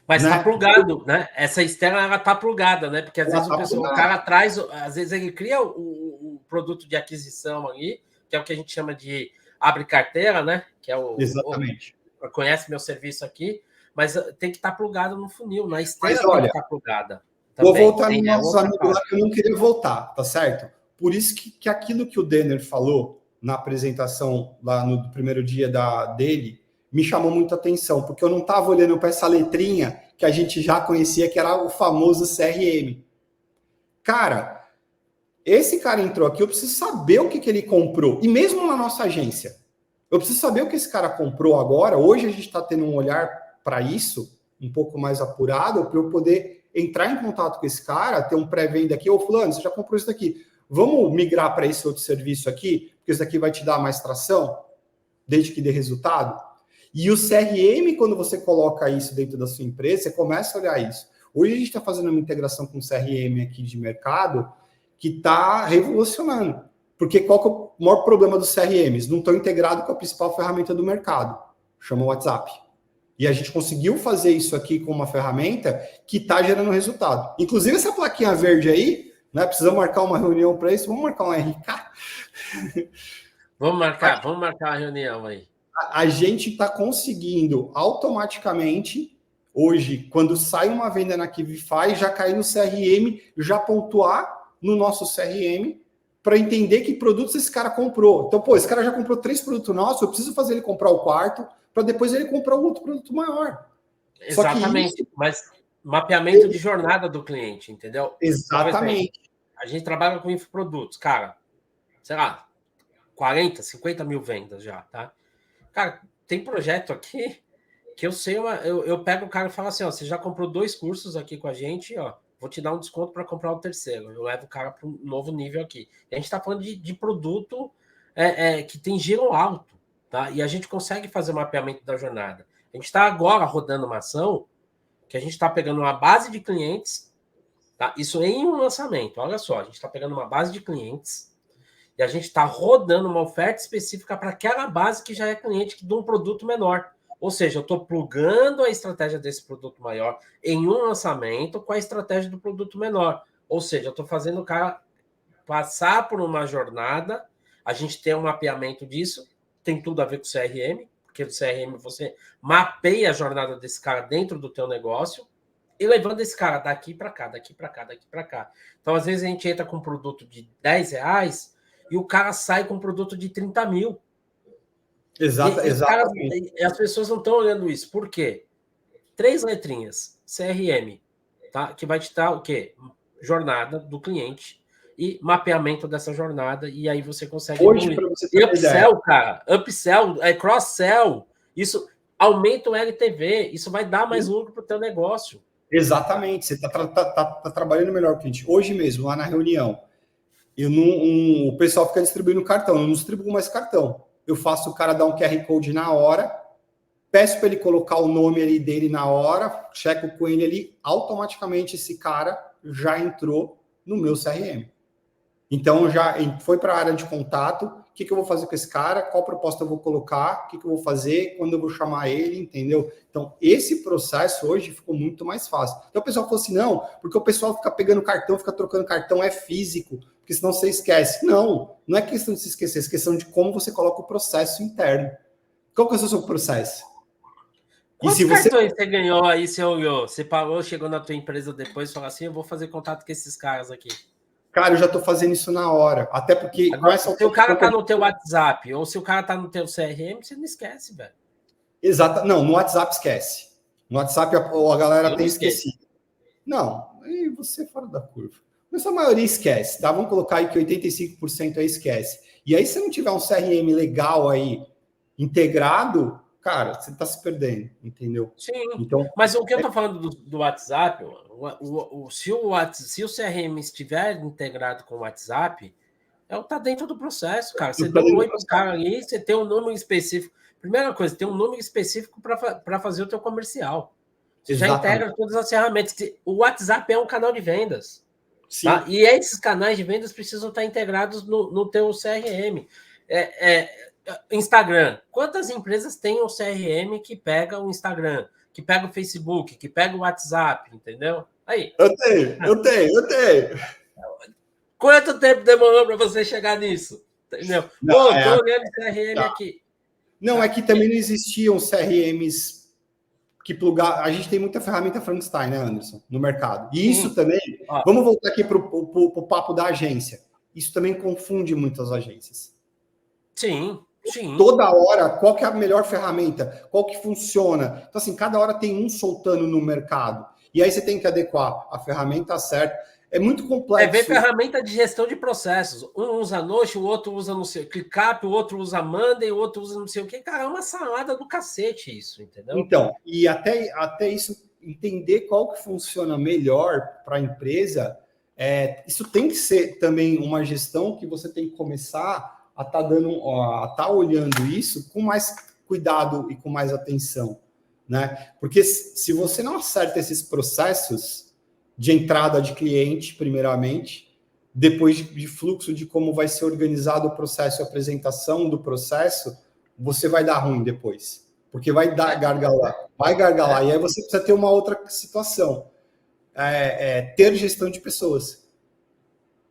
Speaker 1: Mas tá plugado, né? Essa esteira, ela tá plugada, né? Porque às vezes o cara traz, às vezes ele cria o produto de aquisição ali, que é o que a gente chama de abre carteira, né? Que é
Speaker 2: Exatamente.
Speaker 1: Conhece meu serviço aqui, mas tem que estar plugado no funil, na esteira
Speaker 2: Mas, olha,
Speaker 1: tem que estar plugada.
Speaker 2: Vou
Speaker 1: Também.
Speaker 2: voltar
Speaker 1: Tem,
Speaker 2: nos nossos amigos lá que eu não queria voltar, tá certo? Por isso que aquilo que o Denner falou na apresentação lá no primeiro dia dele me chamou muita atenção, porque eu não estava olhando para essa letrinha que a gente já conhecia, que era o famoso CRM. Cara, esse cara entrou aqui, eu preciso saber o que ele comprou. E mesmo na nossa agência, eu preciso saber o que esse cara comprou agora. Hoje a gente está tendo um olhar para isso, um pouco mais apurado, para eu poder entrar em contato com esse cara, ter um pré-venda aqui. Ô, fulano, você já comprou isso daqui. Vamos migrar para esse outro serviço aqui, porque isso aqui vai te dar mais tração, desde que dê resultado. E o CRM, quando você coloca isso dentro da sua empresa, você começa a olhar isso. Hoje a gente está fazendo uma integração com o CRM aqui de mercado que está revolucionando. Porque qual que é o maior problema dos CRMs? Não estão integrados com a principal ferramenta do mercado, chama WhatsApp. E a gente conseguiu fazer isso aqui com uma ferramenta que está gerando resultado. Inclusive essa plaquinha verde aí, né? Precisamos marcar uma reunião para isso. Vamos marcar um RK?
Speaker 1: Vamos marcar uma reunião aí.
Speaker 2: A gente está conseguindo automaticamente, hoje, quando sai uma venda na Kivify, já cair no CRM, já pontuar no nosso CRM para entender que produtos esse cara comprou. Então, pô, esse cara já comprou 3 produtos nossos, eu preciso fazer ele comprar o quarto para depois ele comprar um outro produto maior.
Speaker 1: Exatamente, mas mapeamento de jornada do cliente, entendeu?
Speaker 2: Exatamente.
Speaker 1: Exemplo, a gente trabalha com infoprodutos, cara, sei lá, 40, 50 mil vendas já, tá? Cara, tem projeto aqui que eu sei, eu pego o cara e falo assim, ó, você já comprou 2 cursos aqui com a gente, ó, vou te dar um desconto para comprar o terceiro. Eu levo o cara para um novo nível aqui. E a gente está falando de produto que tem giro alto, tá? E a gente consegue fazer o mapeamento da jornada. A gente está agora rodando uma ação que a gente está pegando uma base de clientes, tá? Isso em um lançamento. Olha só, a gente está pegando uma base de clientes e a gente está rodando uma oferta específica para aquela base que já é cliente de um produto menor. Ou seja, eu estou plugando a estratégia desse produto maior em um lançamento com a estratégia do produto menor. Ou seja, eu estou fazendo o cara passar por uma jornada, a gente tem um mapeamento disso, tem tudo a ver com o CRM, porque no CRM você mapeia a jornada desse cara dentro do teu negócio e levando esse cara daqui para cá, daqui para cá, daqui para cá. Então, às vezes, a gente entra com um produto de R$10 e o cara sai com um produto de 30 mil.
Speaker 2: Exatamente.
Speaker 1: E as pessoas não estão olhando isso. Por quê? 3 letrinhas, CRM, tá? Que vai te dar o quê? Jornada do cliente e mapeamento dessa jornada, e aí você consegue
Speaker 2: hoje, para você ter
Speaker 1: e
Speaker 2: uma
Speaker 1: upsell,
Speaker 2: ideia,
Speaker 1: cara, upsell, cross-sell, isso aumenta o LTV, isso vai dar mais lucro para o teu negócio.
Speaker 2: Exatamente, você está trabalhando melhor que a gente. Hoje mesmo, lá na reunião, o pessoal fica distribuindo cartão, eu não distribuo mais cartão. Eu faço o cara dar um QR Code na hora, peço para ele colocar o nome ali dele na hora, checo com ele ali, automaticamente esse cara já entrou no meu CRM. Então, já foi para a área de contato, o que eu vou fazer com esse cara, qual proposta eu vou colocar, o que eu vou fazer, quando eu vou chamar ele, entendeu? Então, esse processo hoje ficou muito mais fácil. Então, o pessoal falou assim, não, porque o pessoal fica pegando cartão, fica trocando cartão, é físico, porque senão você esquece. Não, não é questão de se esquecer, é questão de como você coloca o processo interno. Qual que é o seu processo?
Speaker 1: Quantos cartões você ganhou aí, você olhou? Você parou, chegou na tua empresa depois e falou assim, eu vou fazer contato com esses caras aqui.
Speaker 2: Cara, eu já estou fazendo isso na hora. Até porque...
Speaker 1: Agora, se o cara tá no teu WhatsApp ou se o cara tá no teu CRM, você não esquece, velho.
Speaker 2: Exato. Não, no WhatsApp esquece. No WhatsApp a galera tem esquecido. Não, aí você é fora da curva. Mas a maioria esquece, tá? Vamos colocar aí que 85% aí esquece. E aí, se não tiver um CRM legal aí, integrado, cara, você tá se perdendo, entendeu?
Speaker 1: Sim, então, mas o que eu tô falando do WhatsApp, se o CRM estiver integrado com o WhatsApp, tá dentro do processo, cara. Você deu um oi pro cara ali, você tem um número específico. Primeira coisa, tem um número específico para fazer o teu comercial. Você já integra todas as ferramentas. O WhatsApp é um canal de vendas. Tá? E esses canais de vendas precisam estar integrados no teu CRM. Instagram. Quantas empresas têm um CRM que pega o Instagram, que pega o Facebook, que pega o WhatsApp, entendeu? Aí.
Speaker 2: Eu tenho.
Speaker 1: Quanto tempo demorou para você chegar nisso? Entendeu?
Speaker 2: Não,
Speaker 1: Estou olhando o CRM aqui.
Speaker 2: Não, é que também não existiam CRMs que plugar. A gente tem muita ferramenta Frankenstein, né, Anderson, no mercado. E isso também. Vamos voltar aqui para o papo da agência. Isso também confunde muitas agências.
Speaker 1: Sim, sim.
Speaker 2: Toda hora, qual que é a melhor ferramenta? Qual que funciona? Então, assim, cada hora tem um soltando no mercado. E aí você tem que adequar a ferramenta certa. É muito complexo.
Speaker 1: Ver ferramenta de gestão de processos. Um usa Notion, o outro usa não sei o ClickUp, o outro usa Monday, o outro usa não sei o que. Cara, é uma salada do cacete isso, entendeu?
Speaker 2: Então, e até isso, entender qual que funciona melhor para a empresa, isso tem que ser também uma gestão que você tem que começar a estar olhando isso com mais cuidado e com mais atenção, né? Porque se você não acerta esses processos de entrada de cliente, primeiramente, depois de fluxo de como vai ser organizado o processo e apresentação do processo, você vai dar ruim depois. Porque vai gargalar. E aí você precisa ter uma outra situação. Ter gestão de pessoas.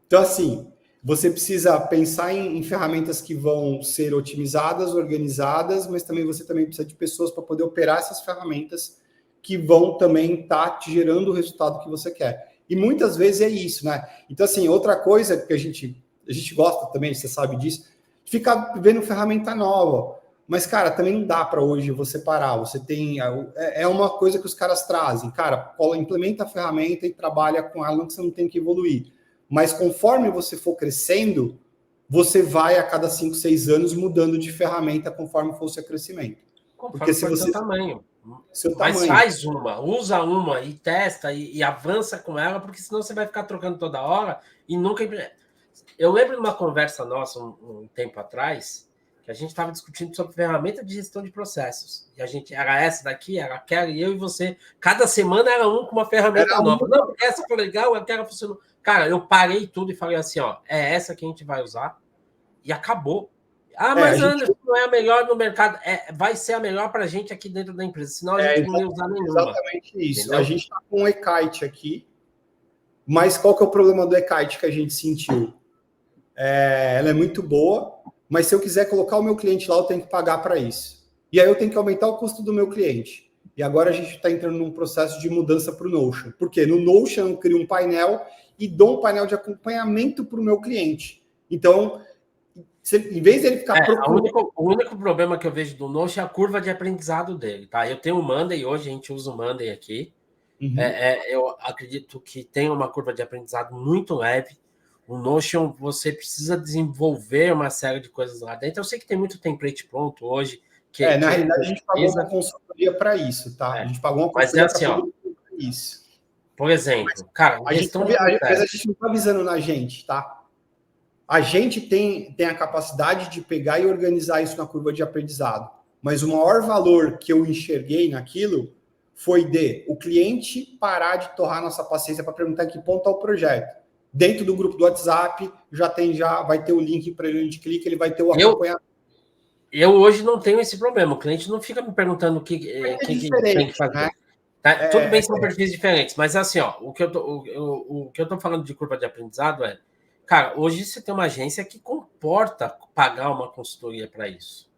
Speaker 2: Então, assim, você precisa pensar em ferramentas que vão ser otimizadas, organizadas, mas você também precisa de pessoas para poder operar essas ferramentas que vão também estar te gerando o resultado que você quer. E muitas vezes é isso, né? Então, assim, outra coisa que a gente gosta também, você sabe disso, ficar vendo ferramenta nova. Mas, cara, também não dá para hoje você parar. Você tem... É uma coisa que os caras trazem. Cara, implementa a ferramenta e trabalha com ela, não que você não tem que evoluir. Mas conforme você for crescendo, você vai a cada 5, 6 anos mudando de ferramenta conforme for o seu crescimento.
Speaker 1: Porque se você... Mas faz usa uma e testa e avança com ela, porque senão você vai ficar trocando toda hora e nunca... Eu lembro de uma conversa nossa um tempo atrás, que a gente estava discutindo sobre ferramenta de gestão de processos. E a gente era essa daqui, era aquela, e eu e você. Cada semana era um com uma ferramenta nova. Não, essa foi legal, aquela funcionou. Cara, eu parei tudo e falei assim, ó, é essa que a gente vai usar. E acabou. Mas Anderson, não é a melhor no mercado. Vai ser a melhor para a gente aqui dentro da empresa, senão a gente não ia usar nenhuma.
Speaker 2: Exatamente isso. Entendeu? A gente está com um e-kite aqui, mas qual que é o problema do e-kite que a gente sentiu? Ela é muito boa, mas se eu quiser colocar o meu cliente lá, eu tenho que pagar para isso. E aí eu tenho que aumentar o custo do meu cliente. E agora a gente está entrando num processo de mudança para o Notion. Por quê? No Notion eu crio um painel e dou um painel de acompanhamento para o meu cliente. Então, em vez dele ficar
Speaker 1: procurando... O único problema que eu vejo do Notion é a curva de aprendizado dele, tá? Eu tenho o Monday, hoje a gente usa o Monday aqui. Uhum. Eu acredito que tem uma curva de aprendizado muito leve. O Notion, você precisa desenvolver uma série de coisas lá dentro. Eu sei que tem muito template pronto hoje.
Speaker 2: Na realidade, a gente pagou uma consultoria para isso, tá? A gente pagou uma
Speaker 1: consultoria para
Speaker 2: isso.
Speaker 1: Por exemplo, cara,
Speaker 2: mas a gente não está avisando na gente, tá? A gente tem a capacidade de pegar e organizar isso na curva de aprendizado. Mas o maior valor que eu enxerguei naquilo foi o cliente parar de torrar nossa paciência para perguntar em que ponto está o projeto. Dentro do grupo do WhatsApp, já vai ter o link para ele, onde clica, ele vai ter o acompanhamento.
Speaker 1: Eu hoje não tenho esse problema. O cliente não fica me perguntando o que tem que fazer. Né? Tá? Tudo bem, são perfis diferentes, mas assim, ó, o que eu tô falando de curva de aprendizado cara, hoje você tem uma agência que comporta pagar uma consultoria para isso.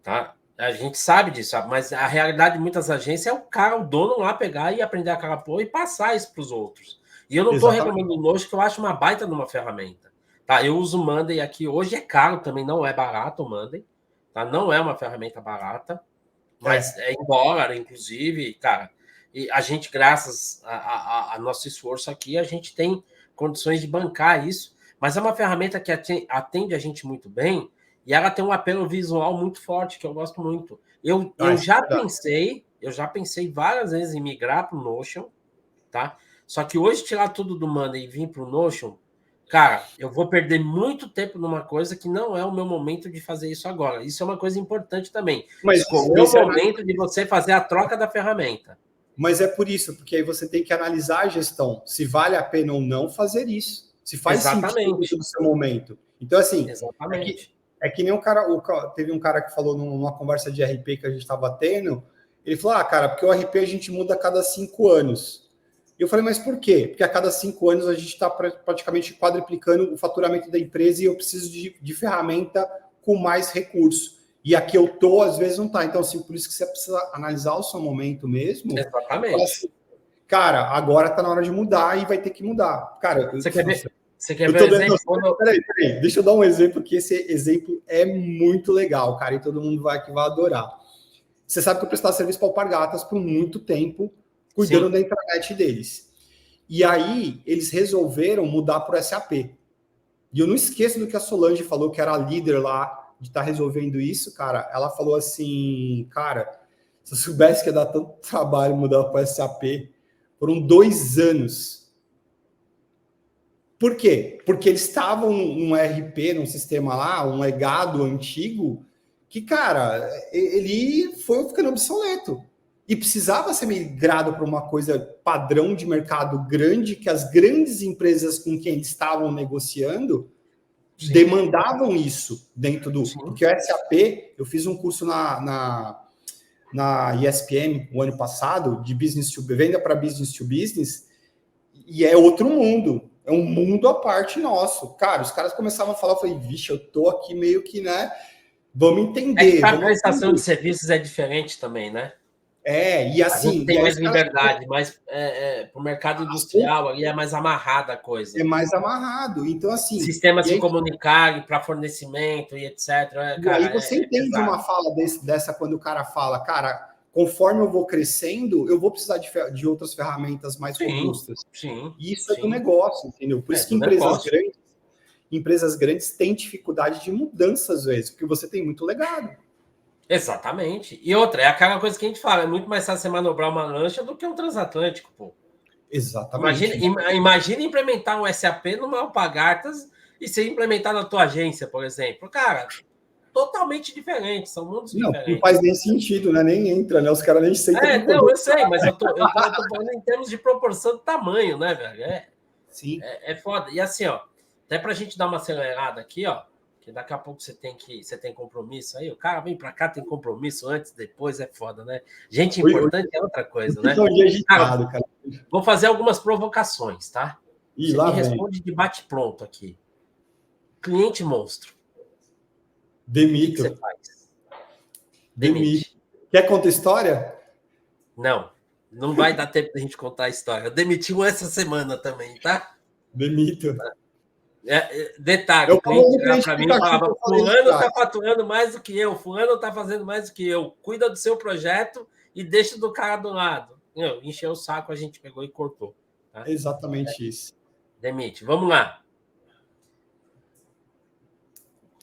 Speaker 1: Tá? A gente sabe disso, sabe? Mas a realidade de muitas agências é o dono lá pegar e aprender aquela porra e passar isso para os outros. E eu não estou reclamando do Notion, que eu acho uma baita de uma ferramenta. Tá? Eu uso o Monday aqui, hoje é caro também, não é barato o Monday. Tá? Não é uma ferramenta barata, mas é em dólar, inclusive, cara. E a gente, graças a nosso esforço aqui, a gente tem condições de bancar isso, mas é uma ferramenta que atende a gente muito bem e ela tem um apelo visual muito forte, que eu gosto muito. Eu já pensei várias vezes em migrar para o Notion, tá? Só que hoje tirar tudo do Monday e vir para o Notion, cara, eu vou perder muito tempo numa coisa que não é o meu momento de fazer isso agora. Isso é uma coisa importante também. Mas escolher o momento de você fazer a troca da ferramenta.
Speaker 2: Mas é por isso, porque aí você tem que analisar a gestão, se vale a pena ou não fazer isso. Se faz sentido no seu momento. Então, assim, é que nem teve um cara que falou numa conversa de RP que a gente estava tendo, ele falou, cara, porque o RP a gente muda a cada 5 anos. Eu falei, mas por quê? Porque a cada 5 anos a gente está praticamente quadruplicando o faturamento da empresa e eu preciso de ferramenta com mais recurso. E aqui eu tô, às vezes não tá. Então, assim, por isso que você precisa analisar o seu momento mesmo.
Speaker 1: Exatamente.
Speaker 2: Assim, cara, agora tá na hora de mudar e vai ter que mudar. Cara,
Speaker 1: você quer ver
Speaker 2: um
Speaker 1: exemplo?
Speaker 2: Peraí, deixa eu dar um exemplo, que esse exemplo é muito legal, cara, e todo mundo vai adorar. Você sabe que eu prestava serviço para o Alpargatas por muito tempo, cuidando da intranet deles. E aí, eles resolveram mudar para o SAP. E eu não esqueço do que a Solange falou, que era a líder lá, de estar resolvendo isso, cara. Ela falou assim, cara, se eu soubesse que ia dar tanto trabalho mudar para o SAP, foram 2 anos. Por quê? Porque eles estavam num RP, num sistema lá, um legado antigo, que, cara, ele foi ficando obsoleto. E precisava ser migrado para uma coisa padrão de mercado grande, que as grandes empresas com quem eles estavam negociando demandavam isso dentro do... Porque o SAP, eu fiz um curso na ESPM o ano passado, de business to venda para business to business, e é outro mundo. É um mundo à parte nosso. Cara, os caras começavam a falar, eu falei, vixe, eu tô aqui meio que, né? Vamos entender.
Speaker 1: A prestação de serviços é diferente também, né?
Speaker 2: E assim...
Speaker 1: A gente tem mais liberdade, mas para o mercado industrial ali é mais amarrada a coisa.
Speaker 2: É mais amarrado. Então, assim...
Speaker 1: Sistemas se comunicarem para fornecimento e etc.
Speaker 2: E aí você entende uma fala dessa quando o cara fala, cara, conforme eu vou crescendo, eu vou precisar de outras ferramentas mais robustas. E isso é do negócio, entendeu? Por isso que empresas grandes têm dificuldade de mudança às vezes, porque você tem muito legado.
Speaker 1: Exatamente. E outra, é aquela coisa que a gente fala, é muito mais fácil você manobrar uma lancha do que um transatlântico, pô.
Speaker 2: Exatamente.
Speaker 1: Imagina implementar um SAP numa Alpargatas e você implementar na tua agência, por exemplo. Cara, totalmente diferente, são mundos diferentes.
Speaker 2: Não faz nem sentido, né? Nem entra, né? Os caras nem sentem.
Speaker 1: Não, eu sei, mas eu tô falando em termos de proporção de tamanho, né, velho?
Speaker 2: Sim.
Speaker 1: É foda. E assim, ó, até pra gente dar uma acelerada aqui, ó, que daqui a pouco você tem compromisso aí, o cara vem pra cá, tem compromisso antes, depois, é foda, né? Gente importante é outra coisa, né?
Speaker 2: Agitado, cara.
Speaker 1: Vou fazer algumas provocações, tá?
Speaker 2: Você me
Speaker 1: responde de bate-pronto aqui. Cliente monstro.
Speaker 2: Demito.
Speaker 1: O que você faz?
Speaker 2: Demite. Quer contar a história?
Speaker 1: Não vai dar tempo da gente contar a história. Eu demiti um essa semana também, tá?
Speaker 2: Demito.
Speaker 1: Detalhe, o cliente chegava para mim e falava, fulano está faturando mais do que eu, fulano está fazendo mais do que eu, cuida do seu projeto e deixa do cara do lado. Encheu o saco, a gente pegou e cortou. Tá?
Speaker 2: Exatamente isso.
Speaker 1: Demite. Vamos lá.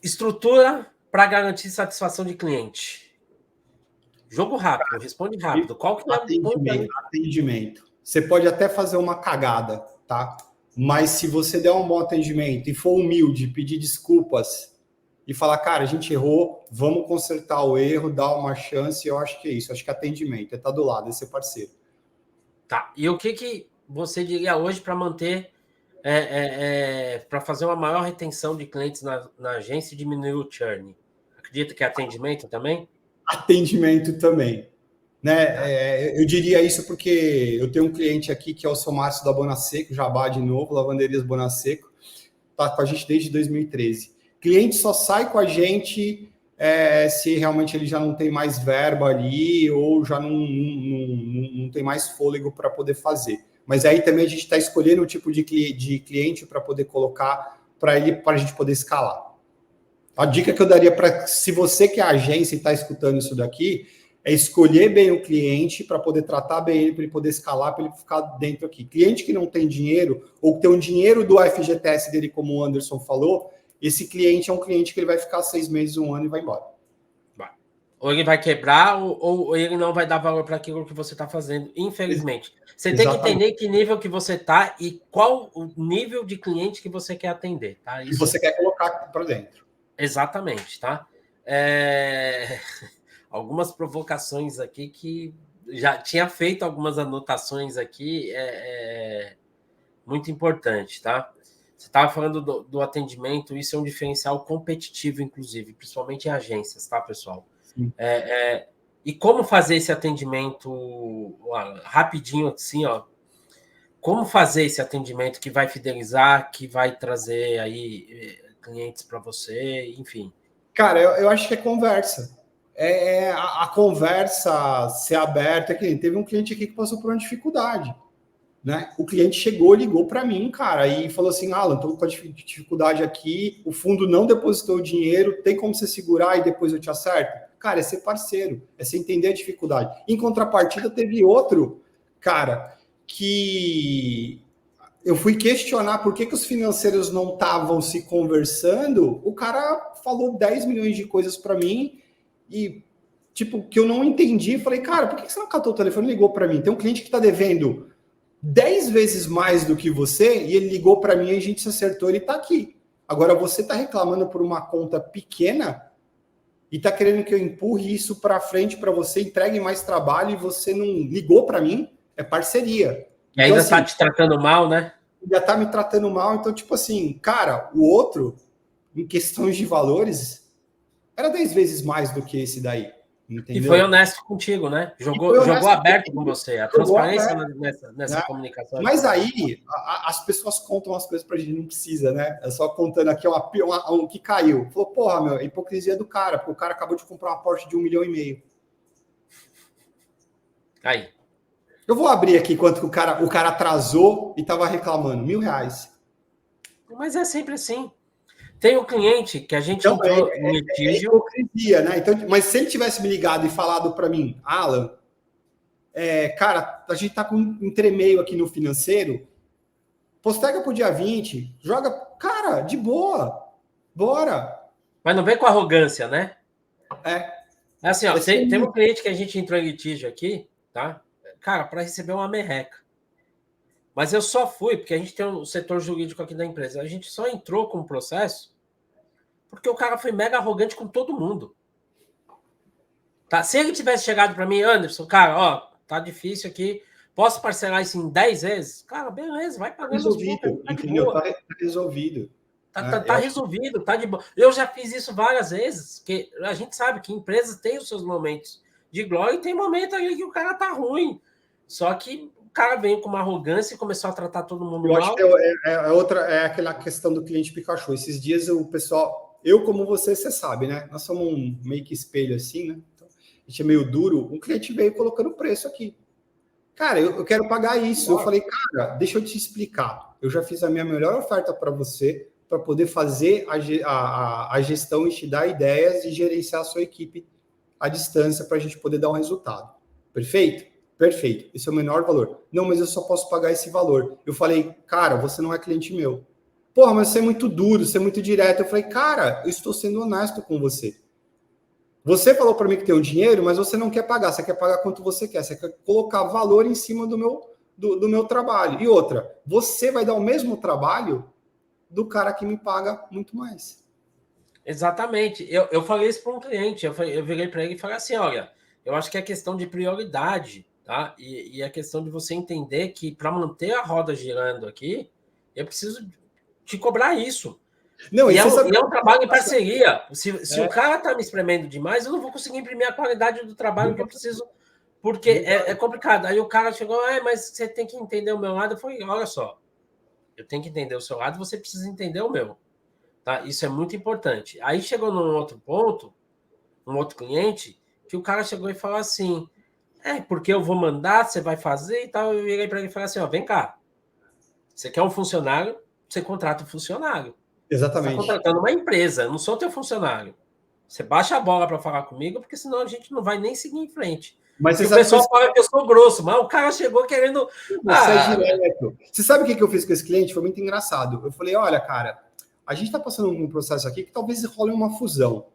Speaker 1: Estrutura para garantir satisfação de cliente. Jogo rápido, responde rápido. Qual que é o
Speaker 2: atendimento? Você pode até fazer uma cagada, tá? Mas se você der um bom atendimento e for humilde, pedir desculpas e falar, cara, a gente errou, vamos consertar o erro, dar uma chance, eu acho que é isso. Eu acho que atendimento é estar do lado, é ser parceiro.
Speaker 1: Tá. E o que você diria hoje para manter, para fazer uma maior retenção de clientes na agência e diminuir o churn? Acredita que é atendimento também?
Speaker 2: Atendimento também. Né? Eu diria isso porque eu tenho um cliente aqui que é o seu Márcio da Bonaseco, Jabá de novo, Lavanderias Bonaseco, está com a gente desde 2013. Cliente só sai com a gente se realmente ele já não tem mais verba ali ou já não tem mais fôlego para poder fazer. Mas aí também a gente está escolhendo o tipo de cliente para poder colocar para a gente poder escalar. A dica que eu daria para, se você que é agência e está escutando isso daqui, é escolher bem o cliente para poder tratar bem ele, para ele poder escalar, para ele ficar dentro aqui. Cliente que não tem dinheiro, ou que tem um dinheiro do FGTS dele, como o Anderson falou, esse cliente é um cliente que ele vai ficar 6 meses, 1 ano e vai embora.
Speaker 1: Ou ele vai quebrar, ou ele não vai dar valor para aquilo que você está fazendo, infelizmente. Você
Speaker 2: Exatamente.
Speaker 1: Tem que entender que nível que você está e qual o nível de cliente que você quer atender. Tá?
Speaker 2: Isso... E você quer colocar para dentro.
Speaker 1: Exatamente, tá? Algumas provocações aqui que já tinha feito algumas anotações aqui, muito importante, tá? Você estava falando do atendimento, isso é um diferencial competitivo, inclusive, principalmente em agências, tá, pessoal? E como fazer esse atendimento rapidinho, assim, ó? como fazer esse atendimento que vai fidelizar, que vai trazer aí clientes para você, enfim.
Speaker 2: Cara, eu acho que é conversa. A conversa ser aberta. Teve um cliente aqui que passou por uma dificuldade. Né? O cliente chegou, ligou para mim, cara, e falou assim: Alan, estou com dificuldade aqui, o fundo não depositou o dinheiro, tem como você segurar e depois eu te acerto? Cara, é ser parceiro, é você entender a dificuldade. Em contrapartida, teve outro, cara, que eu fui questionar por que os financeiros não estavam se conversando, o cara falou 10 milhões de coisas para mim e, tipo, que eu não entendi. Falei, cara, por que você não catou o telefone e ligou para mim? Tem um cliente que está devendo 10 vezes mais do que você, e ele ligou para mim e a gente se acertou, ele está aqui. Agora, você está reclamando por uma conta pequena e está querendo que eu empurre isso para frente para você, entregue mais trabalho e você não ligou para mim, é parceria.
Speaker 1: E ainda está te tratando mal, né?
Speaker 2: Já está me tratando mal, então, tipo assim, cara, o outro, em questões de valores, era 10 vezes mais do que esse daí. Entendeu?
Speaker 1: E foi honesto contigo, né? Jogou aberto com você. A transparência nessa comunicação.
Speaker 2: Mas aí, as pessoas contam as coisas pra gente, não precisa, né? É só contando aqui um que caiu. Falou, porra, meu, a hipocrisia do cara, porque o cara acabou de comprar uma Porsche de 1,5 milhão.
Speaker 1: Aí.
Speaker 2: Eu vou abrir aqui quanto que o cara atrasou e tava reclamando. R$1.000.
Speaker 1: Mas é sempre assim. Tem um cliente que a gente entrou em litígio.
Speaker 2: É hipocrisia, né? Então, mas se ele tivesse me ligado e falado para mim, Alan, cara, a gente tá com um entremeio aqui no financeiro, postega pro dia 20, joga, cara, de boa, bora.
Speaker 1: Mas não vem com arrogância, né?
Speaker 2: É
Speaker 1: assim, ó, tem um cliente que a gente entrou em litígio aqui, tá? Cara, para receber uma merreca. Mas eu só fui, porque a gente tem um setor jurídico aqui da empresa, a gente só entrou com o processo porque o cara foi mega arrogante com todo mundo. Tá? Se ele tivesse chegado para mim, Anderson, cara, ó, tá difícil aqui, posso parcelar isso em 10 vezes? Cara, beleza, vai pagando
Speaker 2: resolvido,
Speaker 1: tá
Speaker 2: entendeu? Tá resolvido.
Speaker 1: Tá resolvido, tá de boa. Eu já fiz isso várias vezes, que a gente sabe que empresas têm os seus momentos de glória e tem momento ali que o cara tá ruim. Só que o cara veio com uma arrogância e começou a tratar todo mundo mal.
Speaker 2: Eu acho que é aquela questão do cliente Pikachu. Esses dias o pessoal, eu como você sabe, né? Nós somos um meio que espelho assim, né? Então, a gente é meio duro. Um cliente veio colocando preço aqui. Cara, eu quero pagar isso. Eu falei, cara, deixa eu te explicar. Eu já fiz a minha melhor oferta para você, para poder fazer a gestão e te dar ideias e gerenciar a sua equipe à distância para a gente poder dar um resultado. Perfeito? Perfeito. Esse é o menor valor. Não, mas eu só posso pagar esse valor. Eu falei, cara, você não é cliente meu. Porra, mas você é muito duro, você é muito direto. Eu falei, cara, eu estou sendo honesto com você. Você falou para mim que tem um dinheiro, mas você não quer pagar. Você quer pagar quanto você quer. Você quer colocar valor em cima do meu trabalho. E outra, você vai dar o mesmo trabalho do cara que me paga muito mais.
Speaker 1: Exatamente. Eu falei isso para um cliente. Eu virei para ele e falei assim, olha, eu acho que é questão de prioridade, tá? E é questão de você entender que para manter a roda girando aqui, eu preciso te cobrar isso.
Speaker 2: Não,
Speaker 1: e é um trabalho em parceria. Se o cara está me espremendo demais, eu não vou conseguir imprimir a qualidade do trabalho que eu preciso, porque é complicado. Aí o cara chegou, mas você tem que entender o meu lado. Eu falei, olha só, eu tenho que entender o seu lado, você precisa entender o meu. Tá? Isso é muito importante. Aí chegou num outro ponto, um outro cliente, que o cara chegou e falou assim, porque eu vou mandar, você vai fazer e tal. Eu virei para ele e falei assim, ó, vem cá, você quer um funcionário, você contrata um funcionário.
Speaker 2: Exatamente.
Speaker 1: Você está contratando uma empresa, eu não sou teu funcionário. Você baixa a bola para falar comigo, porque senão a gente não vai nem seguir em frente.
Speaker 2: Mas
Speaker 1: o pessoal fala que eu sou grosso, mas o cara chegou querendo...
Speaker 2: Você é direto. Você sabe o que eu fiz com esse cliente? Foi muito engraçado. Eu falei, olha, cara, a gente está passando um processo aqui que talvez role uma fusão.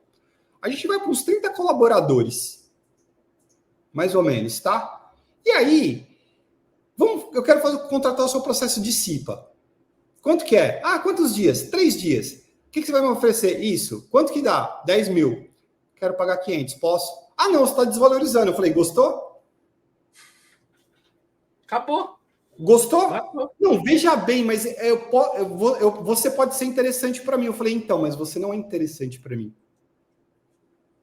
Speaker 2: A gente vai para uns 30 colaboradores, mais ou menos, tá? E aí, eu quero contratar o seu processo de CIPA. Quanto que é? Quantos dias? 3 dias. O que você vai me oferecer? Isso. Quanto que dá? 10 mil. Quero pagar 500. Posso? Não, você está desvalorizando. Eu falei, gostou?
Speaker 1: Acabou.
Speaker 2: Gostou?
Speaker 1: Acabou.
Speaker 2: Não, veja bem, mas você pode ser interessante para mim. Eu falei, então, mas você não é interessante para mim.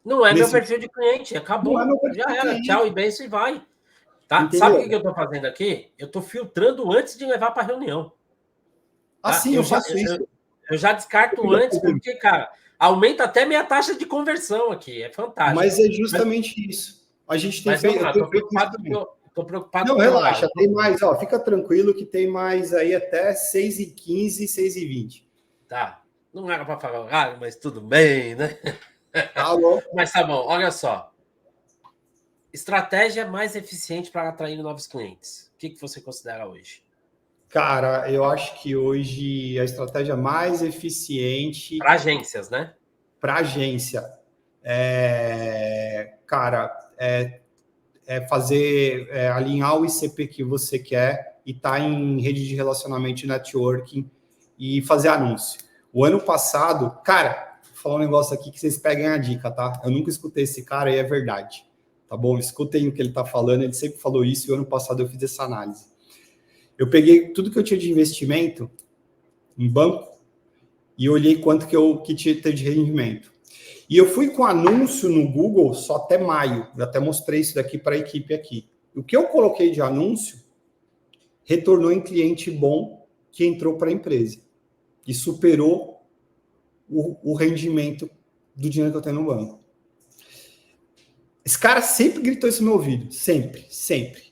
Speaker 1: Não é meu perfil de cliente. Acabou.
Speaker 2: Não é meu perfil
Speaker 1: já era. Tchau e benção e vai. Tá?
Speaker 2: Entendeu?
Speaker 1: Sabe o que eu estou fazendo aqui? Eu estou filtrando antes de levar para a reunião. Tá?
Speaker 2: Assim, eu faço isso.
Speaker 1: Eu já descarto antes, porque, cara, aumenta até minha taxa de conversão aqui. É fantástico.
Speaker 2: Mas é justamente isso. A gente tem feito.
Speaker 1: Estou preocupado
Speaker 2: Não,
Speaker 1: com o meu
Speaker 2: relaxa,
Speaker 1: lado.
Speaker 2: tem mais, ó, fica tranquilo que tem mais aí até 6h15, 6h20.
Speaker 1: Tá. Não era para falar, mas tudo bem, né?
Speaker 2: Tá bom.
Speaker 1: Mas tá bom, olha só. Estratégia mais eficiente para atrair novos clientes. O que você considera hoje?
Speaker 2: Cara, eu acho que hoje a estratégia mais eficiente.
Speaker 1: Para agências, né?
Speaker 2: Para agência, cara, fazer, alinhar o ICP que você quer e estar em rede de relacionamento e networking e fazer anúncio. O ano passado, cara, vou falar um negócio aqui que vocês peguem a dica, tá? Eu nunca escutei esse cara e é verdade, tá bom? Escutem o que ele tá falando, ele sempre falou isso e o ano passado eu fiz essa análise. Eu peguei tudo que eu tinha de investimento em banco e olhei quanto que tinha de rendimento. E eu fui com anúncio no Google só até maio. Eu até mostrei isso daqui para a equipe aqui. O que eu coloquei de anúncio retornou em cliente bom que entrou para a empresa e superou o rendimento do dinheiro que eu tenho no banco. Esse cara sempre gritou isso no meu ouvido. Sempre, sempre.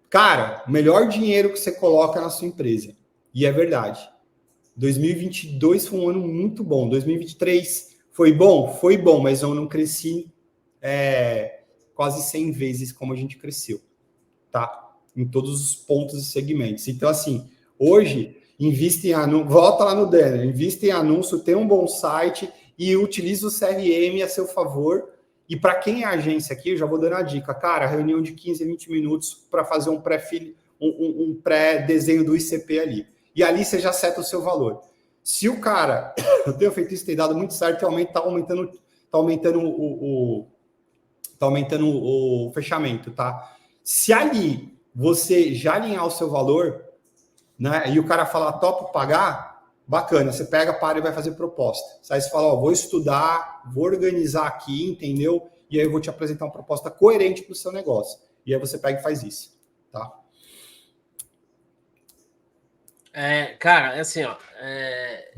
Speaker 2: Cara, o melhor dinheiro que você coloca na sua empresa. E é verdade. 2022 foi um ano muito bom. 2023 foi bom? Foi bom, mas eu não cresci quase 100 vezes como a gente cresceu, tá? Em todos os pontos e segmentos. Então, assim, hoje, invista em anúncio, volta lá no Denner, invista em anúncio, tem um bom site e utiliza o CRM a seu favor. E para quem é agência aqui, eu já vou dando a dica. Cara, reunião de 15 a 20 minutos para fazer um pré-desenho do ICP ali. E ali você já seta o seu valor. Se o cara, eu tenho feito isso, tem dado muito certo, tá aumentando o fechamento, tá? Se ali você já alinhar o seu valor, né, e o cara falar topo pagar, bacana, você pega, para e vai fazer proposta. Aí você fala, ó, vou estudar, vou organizar aqui, entendeu? E aí eu vou te apresentar uma proposta coerente para o seu negócio. E aí você pega e faz isso, tá?
Speaker 1: Cara, é assim, ó.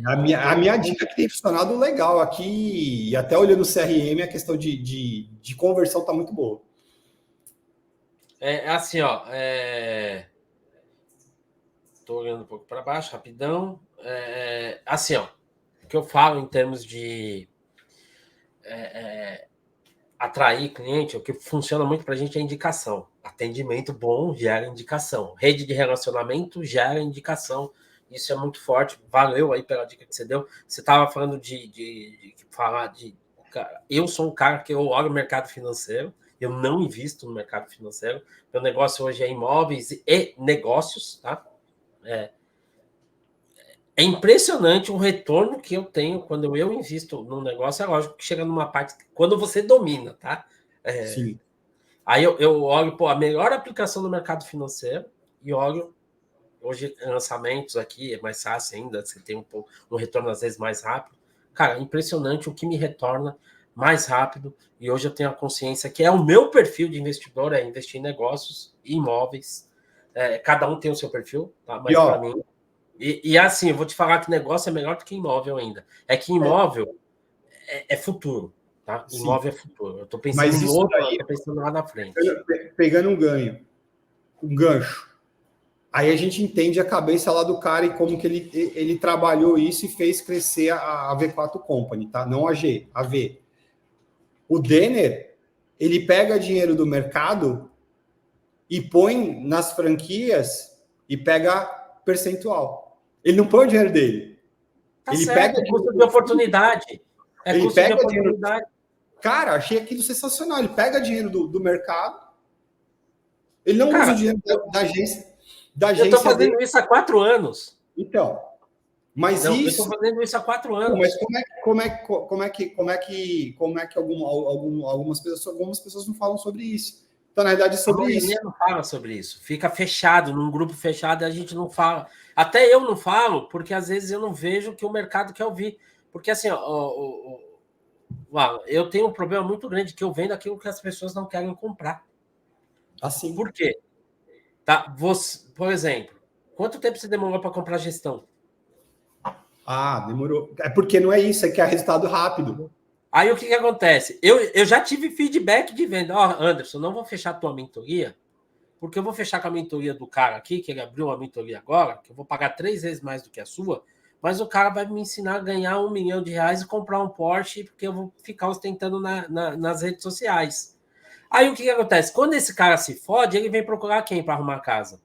Speaker 2: A minha dica que tem funcionado legal aqui, e até olhando o CRM, a questão de conversão está muito boa.
Speaker 1: Assim, ó. Estou olhando um pouco para baixo, rapidão. Assim, ó. O que eu falo em termos de atrair cliente, o que funciona muito para a gente é indicação. Atendimento bom gera indicação. Rede de relacionamento gera indicação. Isso é muito forte. Valeu aí pela dica que você deu. Você estava falando de falar de... Eu sou um cara que eu olho o mercado financeiro. Eu não invisto no mercado financeiro. Meu negócio hoje é imóveis e negócios, tá? É impressionante o retorno que eu tenho quando eu invisto num negócio. É lógico que chega numa parte quando você domina, tá?
Speaker 2: Sim.
Speaker 1: Aí eu olho, a melhor aplicação do mercado financeiro e olho, hoje, lançamentos aqui é mais fácil ainda, você tem um retorno às vezes mais rápido. Cara, é impressionante o que me retorna mais rápido. E hoje eu tenho a consciência que é o meu perfil de investidor, é investir em negócios e imóveis. Cada um tem o seu perfil, tá? Mas para mim... E assim, eu vou te falar que negócio é melhor do que imóvel ainda. É que imóvel é futuro, tá?
Speaker 2: Sim.
Speaker 1: Imóvel é futuro. Eu tô pensando em outro, eu tô pensando lá na frente.
Speaker 2: Pegando um gancho. Aí a gente entende a cabeça lá do cara e como que ele trabalhou isso e fez crescer a V4 Company, tá? Não a G, a V. O Denner, ele pega dinheiro do mercado e põe nas franquias e pega percentual. Ele não põe o dinheiro dele.
Speaker 1: Tá ele certo, pega custo de oportunidade.
Speaker 2: Ele pega de oportunidade. Cara, achei aquilo sensacional. Ele pega dinheiro do mercado. Ele não usa o dinheiro da agência.
Speaker 1: Eu estou fazendo isso há 4 anos.
Speaker 2: Então, mas não, isso.
Speaker 1: Eu estou fazendo isso há 4 anos.
Speaker 2: Mas como é que algumas pessoas não falam sobre isso? Então, na verdade, é sobre isso.
Speaker 1: Não fala sobre isso. Fica fechado, num grupo fechado, a gente não fala. Até eu não falo, porque às vezes eu não vejo o que o mercado quer ouvir. Porque assim, eu tenho um problema muito grande que eu vendo aquilo que as pessoas não querem comprar.
Speaker 2: Assim.
Speaker 1: Por quê? Tá? Você, por exemplo, quanto tempo você demorou para comprar gestão?
Speaker 2: Ah, demorou. É porque não é isso, é que é resultado rápido.
Speaker 1: Aí o que, que acontece? Eu já tive feedback de venda. Ó, Anderson, não vou fechar a tua mentoria, porque eu vou fechar com a mentoria do cara aqui, que ele abriu uma mentoria agora, que eu vou pagar 3 vezes mais do que a sua, mas o cara vai me ensinar a ganhar R$ 1 milhão e comprar um Porsche, porque eu vou ficar ostentando nas redes sociais. Aí o que, que acontece? Quando esse cara se fode, ele vem procurar quem para arrumar a casa?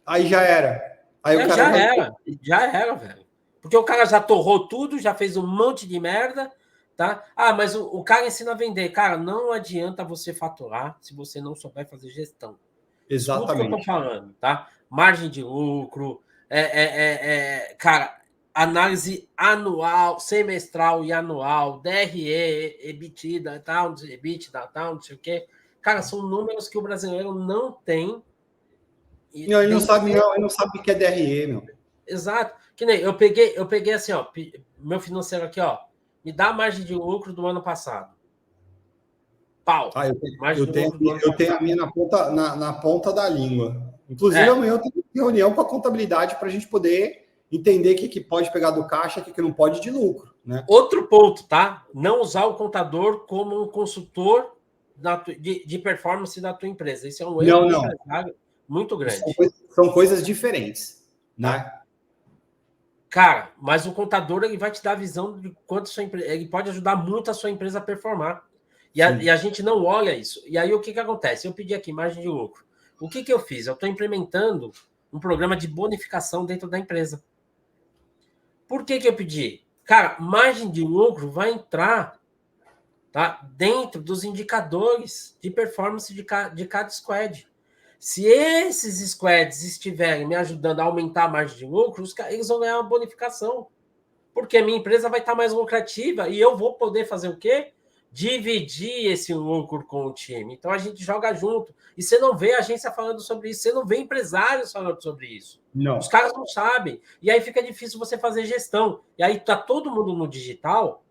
Speaker 2: Aí já era. Aí o cara
Speaker 1: Já era, velho. Porque o cara já torrou tudo, já fez um monte de merda, tá? Ah, mas o cara ensina a vender. Cara, não adianta você faturar se você não souber fazer gestão. Escuta o que eu tô
Speaker 2: Exatamente.
Speaker 1: falando, tá? Margem de lucro, cara, análise anual, semestral e anual, DRE, EBITDA, tal, EBITDA, tal, não sei o quê. Cara, são números que o brasileiro não tem e
Speaker 2: Não,
Speaker 1: dentro
Speaker 2: ele não sabe o que é DRE, meu.
Speaker 1: exato. Que nem eu peguei assim, ó, meu financeiro aqui, ó, me dá a margem de lucro do ano passado. Pau.
Speaker 2: Ah,
Speaker 1: Margem de lucro do ano
Speaker 2: eu tenho a
Speaker 1: passado.
Speaker 2: minha na ponta da língua. Inclusive,
Speaker 1: É,
Speaker 2: amanhã eu tenho reunião com a contabilidade para a gente poder entender o que pode pegar do caixa, o que não pode de lucro, né?
Speaker 1: outro ponto, tá? Não usar o contador como um consultor de performance da tua empresa. Isso é um erro
Speaker 2: Não,
Speaker 1: do
Speaker 2: não.
Speaker 1: empresário muito grande,
Speaker 2: São coisas diferentes,
Speaker 1: tá?
Speaker 2: né?
Speaker 1: Cara, mas o contador ele vai te dar a visão de quanto sua empresa, ele pode ajudar muito a sua empresa a performar. E a
Speaker 2: Sim.
Speaker 1: gente não olha isso. E aí o que, que acontece? Eu pedi aqui margem de lucro. O que, que eu fiz? Eu estou implementando um programa de bonificação dentro da empresa. Por que, que eu pedi? Cara, margem de lucro vai entrar, tá, dentro dos indicadores de performance de cada squad. Se esses squads estiverem me ajudando a aumentar a margem de lucro, eles vão ganhar uma bonificação. Porque a minha empresa vai estar mais lucrativa e eu vou poder fazer o quê? Dividir esse lucro com o time. Então a gente joga junto. E você não vê a agência falando sobre isso, você não vê empresários falando sobre isso. Os
Speaker 2: Não.
Speaker 1: caras não sabem. E aí fica difícil você fazer gestão. E aí tá todo mundo no digital,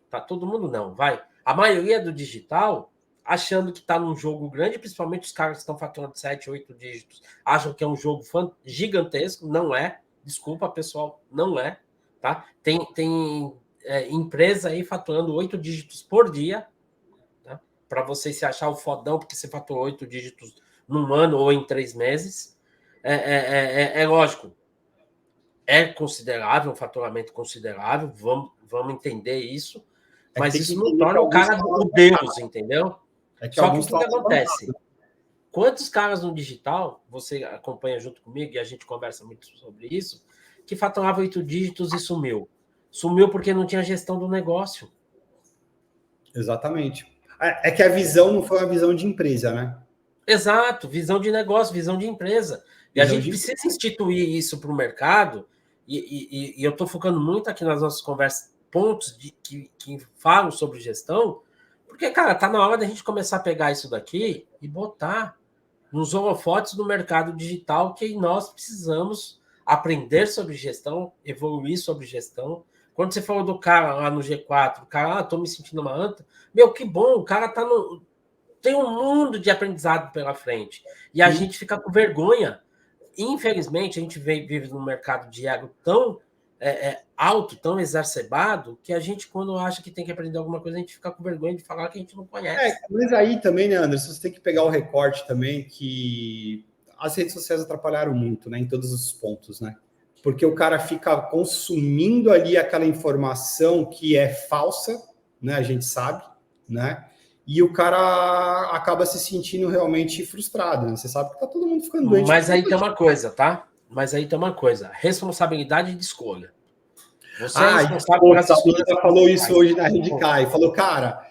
Speaker 1: tá todo mundo não, vai. A maioria do digital achando que está num jogo grande, principalmente os caras que estão faturando 7, 8 dígitos, acham que é um jogo gigantesco, não é. Desculpa, pessoal, não é. Tá? Tem empresa aí faturando 8 dígitos por dia, tá? Para você se achar o fodão, porque você faturou 8 dígitos num ano ou em 3 meses. É lógico, é considerável, um faturamento considerável, vamos entender isso,
Speaker 2: É que
Speaker 1: mas
Speaker 2: tem que
Speaker 1: isso não
Speaker 2: entender que
Speaker 1: torna o
Speaker 2: alguns
Speaker 1: cara
Speaker 2: estão
Speaker 1: o Deus,
Speaker 2: alavancados.
Speaker 1: entendeu?
Speaker 2: É que
Speaker 1: Só que
Speaker 2: alguns
Speaker 1: o que,
Speaker 2: estão
Speaker 1: que
Speaker 2: alavancados.
Speaker 1: acontece? Quantos caras no digital, você acompanha junto comigo e a gente conversa muito sobre isso, que faturava 8 dígitos e sumiu? Sumiu porque não tinha gestão do negócio.
Speaker 2: Exatamente. É que a visão não foi uma visão de empresa, né?
Speaker 1: Exato, visão de negócio, visão de empresa. E a
Speaker 2: Visão
Speaker 1: gente
Speaker 2: de
Speaker 1: precisa instituir isso para o mercado, e eu estou focando muito aqui nas nossas conversas, pontos que falam sobre gestão, porque, cara, tá na hora da gente começar a pegar isso daqui e botar nos holofotes do mercado digital que nós precisamos aprender sobre gestão, evoluir sobre gestão. Quando você falou do cara lá no G4, o cara, tô me sentindo uma anta, meu, que bom, o cara tem um mundo de aprendizado pela frente. E a
Speaker 2: Sim.
Speaker 1: gente fica com vergonha. Infelizmente, a gente vive num mercado de ego tão alto, tão exacerbado, que a gente, quando acha que tem que aprender alguma coisa, a gente fica com vergonha de falar que a gente não conhece.
Speaker 2: Mas aí também, né, Anderson, você tem que pegar o recorte também que as redes sociais atrapalharam muito, né, em todos os pontos, né? Porque o cara fica consumindo ali aquela informação que é falsa, né? A gente sabe, né? E o cara acaba se sentindo realmente frustrado, né? Você sabe que tá todo mundo ficando doente por
Speaker 1: Mas aí
Speaker 2: conta
Speaker 1: tem
Speaker 2: disso.
Speaker 1: uma coisa, tá? Mas aí tem uma coisa: responsabilidade de escolha. Você é
Speaker 2: Ah,
Speaker 1: responsável
Speaker 2: pô, o
Speaker 1: por as escolhas
Speaker 2: Tabita
Speaker 1: que você
Speaker 2: falou isso
Speaker 1: faz.
Speaker 2: hoje na
Speaker 1: Pô,
Speaker 2: Redcai. Falou, cara,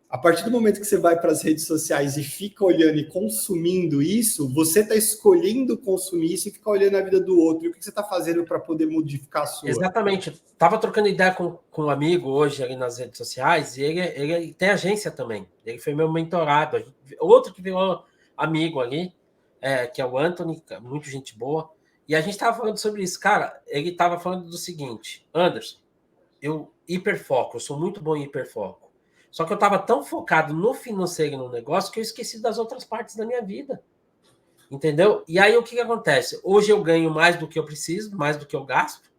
Speaker 2: a partir do momento que você vai para as redes sociais e fica olhando e consumindo isso, você está escolhendo consumir isso e ficar olhando a vida do outro. E o que você está fazendo para poder modificar a sua?
Speaker 1: exatamente. Estava trocando ideia com um amigo hoje ali nas redes sociais, e ele tem agência também. Ele foi meu mentorado. Outro que virou amigo ali, que é o Anthony, muito gente boa. E a gente estava falando sobre isso. Cara, ele estava falando do seguinte: Anderson, eu hiperfoco, eu sou muito bom em hiperfoco. Só que eu estava tão focado no financeiro e no negócio que eu esqueci das outras partes da minha vida. Entendeu? E aí o que acontece? Hoje eu ganho mais do que eu preciso, mais do que eu gasto.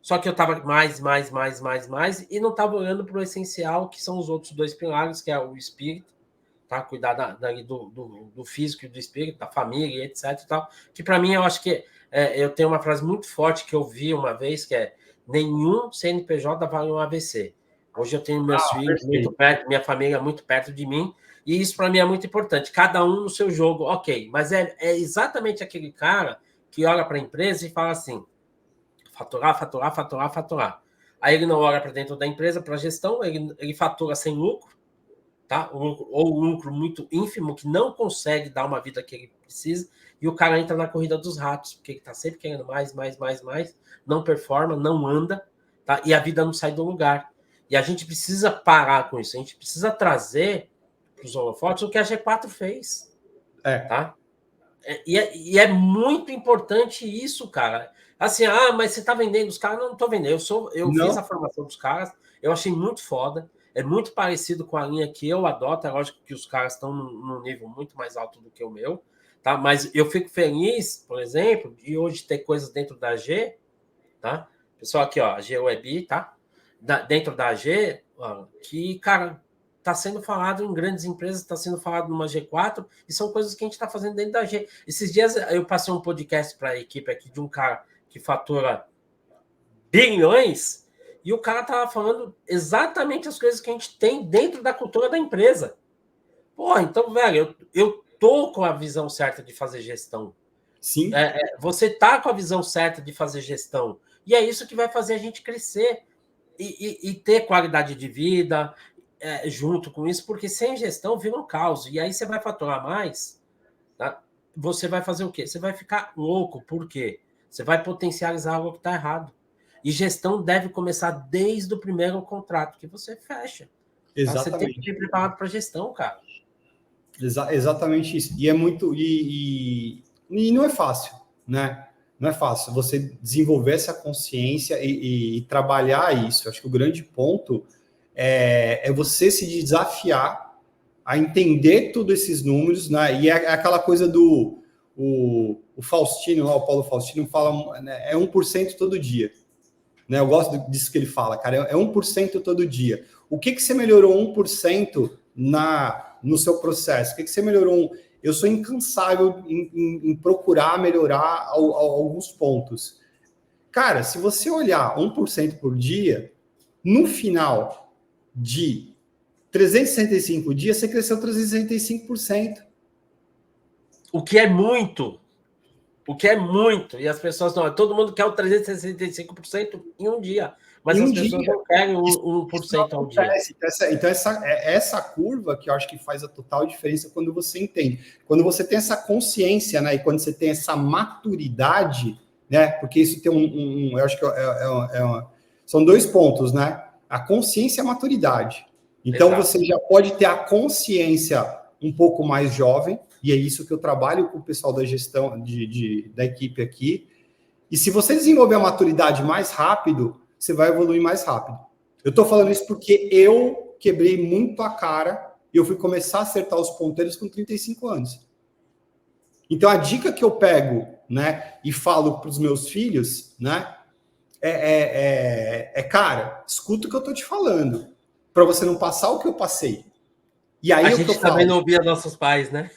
Speaker 1: Só que eu estava mais, e não estava olhando para o essencial, que são os outros dois pilares, que é o espírito, tá? Cuidar do físico e do espírito, da família, etc. E tal. Que para mim eu acho que eu tenho uma frase muito forte que eu vi uma vez, que é: nenhum CNPJ vale um AVC. Hoje eu tenho meus filhos muito perto, minha família muito perto de mim, e isso para mim é muito importante. Cada um no seu jogo, ok. Mas é exatamente aquele cara que olha para a empresa e fala assim: faturar, faturar, faturar, faturar. Aí ele não olha para dentro da empresa, para a gestão, ele fatura sem lucro, tá? Ou lucro muito ínfimo, que não consegue dar uma vida que ele precisa, e o cara entra na corrida dos ratos, porque ele está sempre querendo mais, não performa, não anda, tá? E a vida não sai do lugar. E a gente precisa parar com isso, a gente precisa trazer para os holofotes o que a G4 fez, tá? E é muito importante isso, cara. Assim, mas você tá vendendo os caras? Não, não tô vendendo. Eu fiz a formação dos caras, eu achei muito foda. É muito parecido com a linha que eu adoto. É lógico que os caras estão num nível muito mais alto do que o meu, tá? Mas eu fico feliz, por exemplo, de hoje ter coisas dentro da G, tá? Pessoal, aqui, ó, a G Web, tá? Dentro da G, ó, que, cara, está sendo falado em grandes empresas, está sendo falado numa G4, e são coisas que a gente está fazendo dentro da G. Esses dias eu passei um podcast para a equipe aqui de um cara que fatura bilhões, e o cara estava falando exatamente as coisas que a gente tem dentro da cultura da empresa. Pô, então, velho, eu tô com a visão certa de fazer gestão.
Speaker 2: Sim.
Speaker 1: Você tá com a visão certa de fazer gestão. E é isso que vai fazer a gente crescer e ter qualidade de vida junto com isso, porque sem gestão vira um caos. E aí você vai faturar mais, tá? Você vai fazer o quê? Você vai ficar louco. Por quê? Você vai potencializar algo que está errado. E gestão deve começar desde o primeiro contrato que você fecha. Tá?
Speaker 2: Exatamente.
Speaker 1: Você tem que ir preparado para gestão, cara.
Speaker 2: Exatamente isso. E é muito. E não é fácil, né? Não é fácil você desenvolver essa consciência e trabalhar isso. Acho que o grande ponto é você se desafiar a entender todos esses números, né? E é aquela coisa do o Faustino, lá, o Paulo Faustino, fala, né, é 1% todo dia. Né? Eu gosto disso que ele fala, cara, é 1% todo dia. O que você melhorou 1% no seu processo? O que você melhorou? Eu sou incansável em procurar melhorar alguns pontos. Cara, se você olhar 1% por dia, no final de 365 dias, você cresceu 365%.
Speaker 1: O que é muito. O que é muito. E as pessoas não... Todo mundo quer o 365% em um dia. Mas as pessoas não querem 1% ao dia.
Speaker 2: Então, essa curva que eu acho que faz a total diferença quando você entende. Quando você tem essa consciência, né? E quando você tem essa maturidade, né? Porque isso tem eu acho que são dois pontos, né? A consciência e a maturidade. Então, exato, você já pode ter a consciência um pouco mais jovem, e é isso que eu trabalho com o pessoal da gestão da equipe aqui. E se você desenvolver a maturidade mais rápido, você vai evoluir mais rápido. Eu estou falando isso porque eu quebrei muito a cara e eu fui começar a acertar os ponteiros com 35 anos. Então, a dica que eu pego, né, e falo para os meus filhos, né, cara, escuta o que eu estou te falando, para você não passar o que eu passei. E aí,
Speaker 1: a gente também não ouvia nossos pais, né?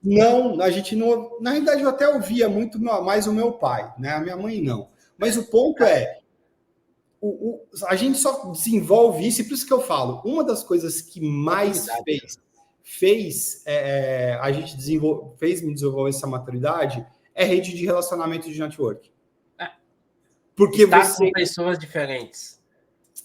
Speaker 2: Não, a gente não... Na realidade, eu até ouvia muito mais o meu pai, né? A minha mãe não. Mas o ponto é, a gente só desenvolve isso, e por isso que eu falo, uma das coisas que mais fez a gente fez me desenvolver essa maturidade é rede de relacionamento de network. Porque
Speaker 1: estar com pessoas diferentes.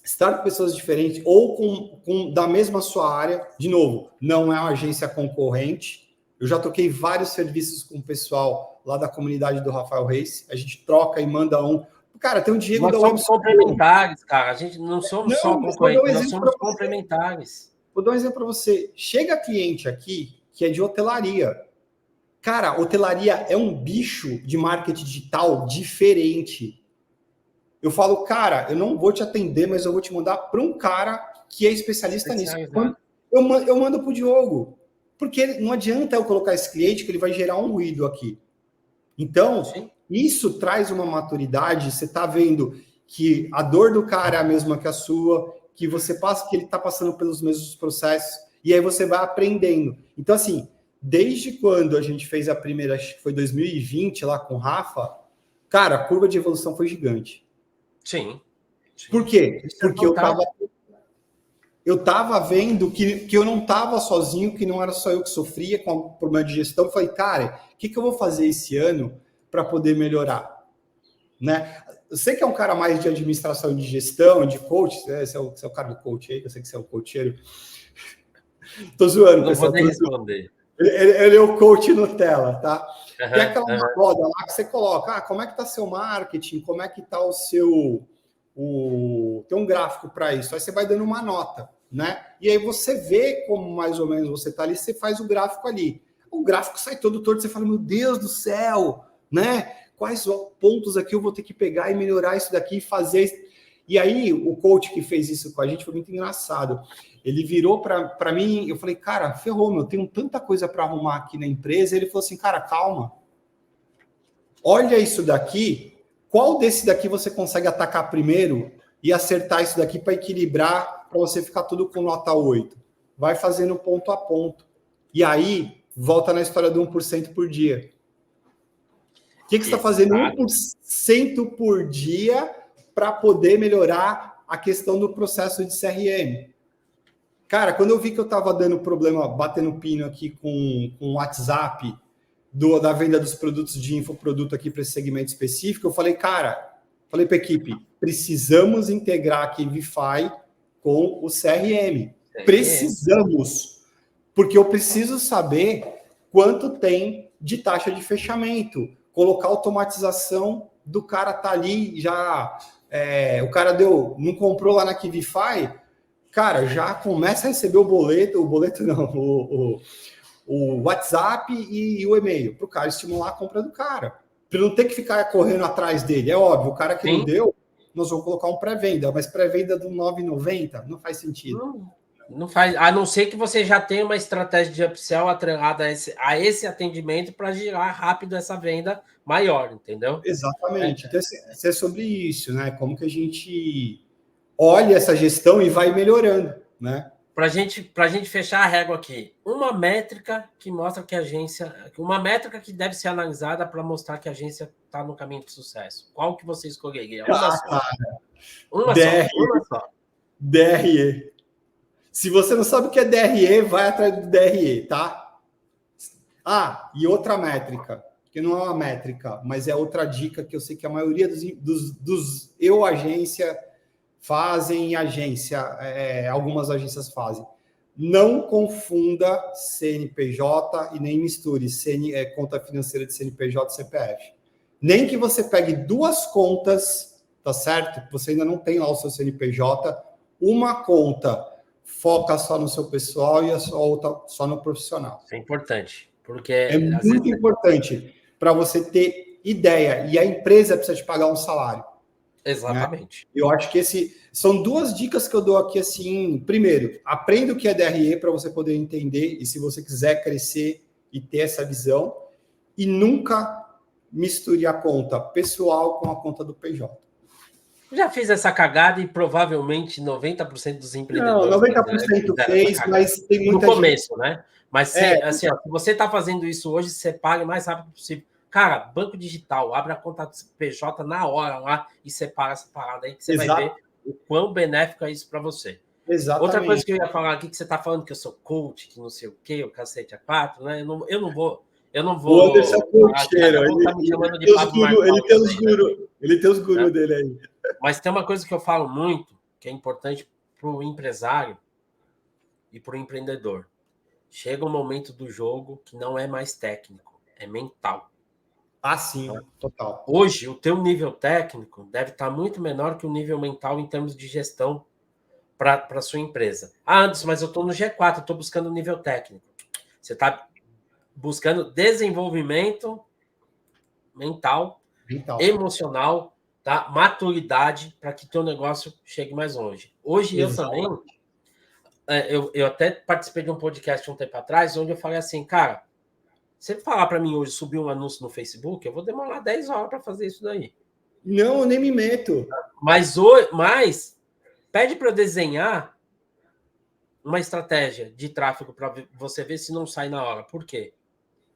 Speaker 2: Estar com pessoas diferentes ou da mesma sua área, de novo, não é uma agência concorrente. Eu já troquei vários serviços com o pessoal lá da comunidade do Rafael Reis. A gente troca e manda um. Cara, tem um Diego
Speaker 1: da Web. Nós somos complementares, cara. A gente não somos só concorrentes, nós somos complementares.
Speaker 2: Vou dar um exemplo para você. Chega cliente aqui que é de hotelaria. Cara, hotelaria é um bicho de marketing digital diferente. Eu falo, cara, eu não vou te atender, mas eu vou te mandar para um cara que é especialista nisso. Eu mando para o Diogo, porque não adianta eu colocar esse cliente que ele vai gerar um ruído aqui. Então, isso traz uma maturidade, você está vendo que a dor do cara é a mesma que a sua, que você passa, que ele está passando pelos mesmos processos, e aí você vai aprendendo. Então, assim, desde quando a gente fez a primeira, acho que foi 2020, lá com o Rafa, cara, a curva de evolução foi gigante.
Speaker 1: Sim.
Speaker 2: Por quê? Porque eu estava vendo que eu não estava sozinho, que não era só eu que sofria com o problema de gestão. Eu falei, cara, o que eu vou fazer esse ano para poder melhorar? Né? Eu sei que é um cara mais de administração de gestão, de coach, né? Você é o cara do coach aí, eu sei que você é o coacheiro. Tô zoando,
Speaker 1: não
Speaker 2: pessoal.
Speaker 1: Vou nem responder.
Speaker 2: Ele é o coach Nutella, tá? Tem aquela roda lá que você coloca, como é que tá seu marketing, como é que tá o seu... Tem um gráfico para isso, aí você vai dando uma nota, né? E aí você vê como mais ou menos você tá ali, você faz o gráfico ali. O gráfico sai todo torto, você fala, meu Deus do céu, né? Quais pontos aqui eu vou ter que pegar e melhorar isso daqui e fazer... E aí, o coach que fez isso com a gente foi muito engraçado. Ele virou para mim, eu falei, cara, ferrou, meu, tenho tanta coisa para arrumar aqui na empresa. Ele falou assim, cara, calma. Olha isso daqui, qual desse daqui você consegue atacar primeiro e acertar isso daqui para equilibrar, para você ficar tudo com nota 8? Vai fazendo ponto a ponto. E aí, volta na história do 1% por dia. O que você está fazendo 1% por dia para poder melhorar a questão do processo de CRM? Cara, quando eu vi que eu estava dando problema, batendo pino aqui com o WhatsApp da venda dos produtos de infoproduto aqui para esse segmento específico, eu falei, cara, falei para a equipe, precisamos integrar aqui Vify com o CRM. Precisamos, porque eu preciso saber quanto tem de taxa de fechamento, colocar automatização do cara tá ali, já o cara não comprou lá na Kivify, cara, já começa a receber o boleto não, o WhatsApp e o e-mail, para o cara estimular a compra do cara. Para não ter que ficar correndo atrás dele. É óbvio, o cara que não deu, nós vamos colocar um pré-venda, mas pré-venda do R$ 9,90 não faz sentido.
Speaker 1: Não faz, a não ser que você já tenha uma estratégia de upsell atrelada a esse atendimento para girar rápido essa venda maior, entendeu?
Speaker 2: Exatamente. Então, é sobre isso, né? Como que a gente olha essa gestão e vai melhorando, né?
Speaker 1: Para gente fechar a régua aqui, uma métrica que mostra que a agência, uma métrica que deve ser analisada para mostrar que a agência está no caminho de sucesso. Qual que você escolheria? Uma só.
Speaker 2: DRE. Se você não sabe o que é DRE, vai atrás do DRE, tá? E outra métrica, que não é uma métrica, mas é outra dica que eu sei que a maioria dos agência fazem, algumas agências fazem. Não confunda CNPJ e nem misture conta financeira de CNPJ e CPF. Nem que você pegue duas contas, tá certo? Você ainda não tem lá o seu CNPJ, uma conta foca só no seu pessoal e a outra só no profissional.
Speaker 1: Isso é importante, porque
Speaker 2: é muito importante para você ter ideia e a empresa precisa te pagar um salário.
Speaker 1: Exatamente.
Speaker 2: Né? Eu acho que são duas dicas que eu dou aqui assim. Primeiro, aprenda o que é DRE para você poder entender e se você quiser crescer e ter essa visão e nunca misture a conta pessoal com a conta do PJ.
Speaker 1: Já fiz essa cagada e provavelmente 90% dos empreendedores...
Speaker 2: Não, 90% fez, mas tem muita
Speaker 1: no começo, né? Mas assim, se você está fazendo isso hoje, separe o mais rápido possível. Cara, banco digital, abre a conta PJ na hora lá e separa essa parada aí, que você vai ver o quão benéfico é isso para você.
Speaker 2: Exatamente.
Speaker 1: Outra coisa que eu ia falar aqui, que você está falando que eu sou coach, que não sei o quê, o cacete a quatro, né? Eu não vou...
Speaker 2: O Anderson é coacheiro, ele tem os gurus dele aí.
Speaker 1: Mas tem uma coisa que eu falo muito, que é importante para o empresário e para o empreendedor. Chega um momento do jogo que não é mais técnico, é mental.
Speaker 2: Sim, total.
Speaker 1: Hoje, o teu nível técnico deve estar muito menor que o nível mental em termos de gestão para a sua empresa. Anderson, mas eu estou no G4, eu estou buscando o nível técnico. Você está buscando desenvolvimento mental, emocional, tá? Maturidade para que teu negócio chegue mais longe. Hoje eu também eu até participei de um podcast um tempo atrás, onde eu falei assim, cara, se ele falar para mim hoje subir um anúncio no Facebook, eu vou demorar 10 horas para fazer isso daí.
Speaker 2: Não, eu nem me meto.
Speaker 1: Mas pede para eu desenhar uma estratégia de tráfego para você ver se não sai na hora. Por quê?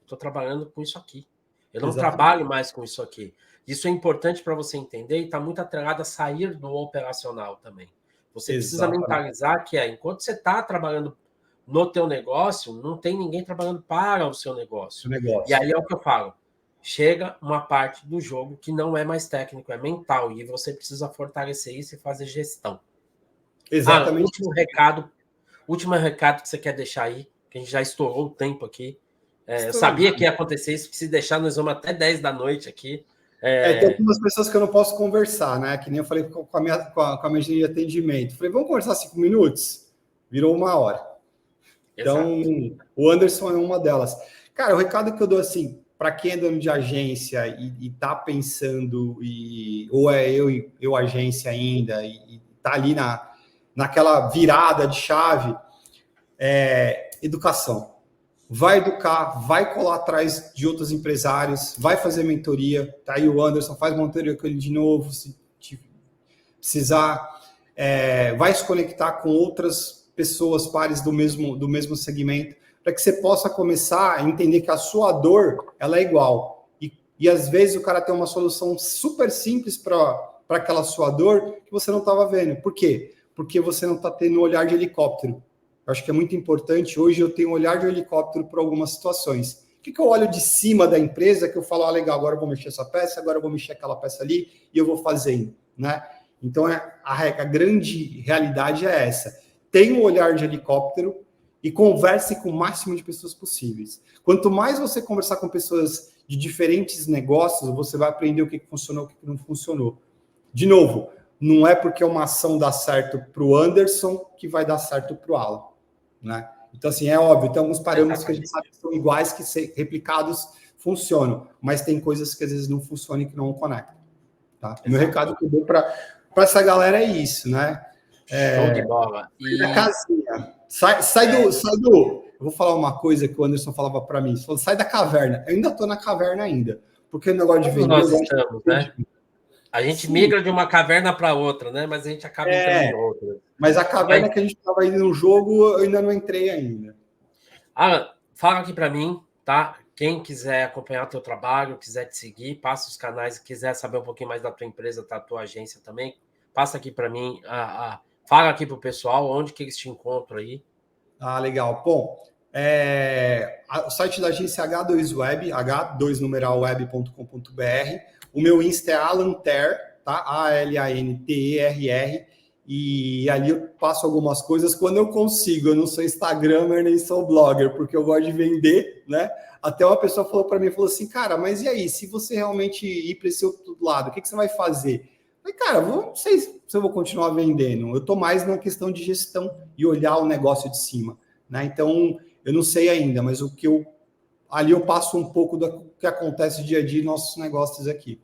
Speaker 1: Estou trabalhando com isso aqui. Eu não
Speaker 2: Exatamente.
Speaker 1: trabalho mais com isso aqui. Isso é importante para você entender e está muito atrelado a sair do operacional também. Você precisa mentalizar que enquanto você está trabalhando no teu negócio, não tem ninguém trabalhando para o seu negócio. E aí é o que eu falo. Chega uma parte do jogo que não é mais técnico, é mental. E você precisa fortalecer isso e fazer gestão.
Speaker 2: Exatamente.
Speaker 1: Último recado que você quer deixar aí, que a gente já estourou o tempo aqui. Eu sabia que ia acontecer isso, que se deixar, nós vamos até 10 da noite aqui.
Speaker 2: Tem algumas pessoas que eu não posso conversar, né? Que nem eu falei com a minha linha de atendimento. Falei, vamos conversar 5 minutos? Virou 1 hora. Então, o Anderson é uma delas. Cara, o recado que eu dou assim, para quem é dono de agência e tá pensando, ou é eu agência ainda, e tá ali naquela virada de chave, educação. Vai educar, vai colar atrás de outros empresários, vai fazer mentoria. Tá aí o Anderson, faz mentoria com ele de novo, se precisar. Vai se conectar com outras pessoas, pares do mesmo segmento, para que você possa começar a entender que a sua dor ela é igual. E às vezes o cara tem uma solução super simples para aquela sua dor que você não estava vendo. Por quê? Porque você não está tendo um olhar de helicóptero. Eu acho que é muito importante. Hoje eu tenho um olhar de helicóptero para algumas situações. O que eu olho de cima da empresa que eu falo, legal, agora eu vou mexer essa peça, agora eu vou mexer aquela peça ali e eu vou fazendo, né? Então, a grande realidade é essa. Tenha um olhar de helicóptero e converse com o máximo de pessoas possíveis. Quanto mais você conversar com pessoas de diferentes negócios, você vai aprender o que funcionou e o que não funcionou. De novo, não é porque uma ação dá certo para o Anderson que vai dar certo para o Alan, né? Então, assim, é óbvio, tem alguns parâmetros que a gente sabe que são iguais, que ser replicados funcionam, mas tem coisas que às vezes não funcionam e que não conectam. Tá? Meu recado que eu dou para essa galera é isso, né?
Speaker 1: Show de bola.
Speaker 2: Da casinha. Sai do. Eu vou falar uma coisa que o Anderson falava para mim. Falou, sai da caverna. Eu ainda estou na caverna ainda. Porque o negócio de vender.
Speaker 1: Nós estamos, né? A gente migra de uma caverna para outra, né? Mas a gente acaba entrando em outra.
Speaker 2: Mas a caverna que a gente estava indo no jogo, eu ainda não entrei ainda.
Speaker 1: Fala aqui para mim, tá? Quem quiser acompanhar o teu trabalho, quiser te seguir, passa os canais, quiser saber um pouquinho mais da tua empresa, da tua agência também, passa aqui para mim, fala aqui para o pessoal onde que eles te encontram aí.
Speaker 2: Legal. Bom, o site da agência é H2Web, h2numeralweb.com.br. O meu Insta é Alanterr, tá? ALANTERR. E ali eu passo algumas coisas quando eu consigo. Eu não sou Instagrammer nem sou blogger, porque eu gosto de vender, né? Até uma pessoa falou para mim, falou assim, cara, mas e aí? Se você realmente ir para esse outro lado, o que você vai fazer? Eu falei, cara, não sei se eu vou continuar vendendo. Eu estou mais na questão de gestão e olhar o negócio de cima, né? Então, eu não sei ainda, mas ali eu passo um pouco do que acontece dia a dia em nossos negócios aqui.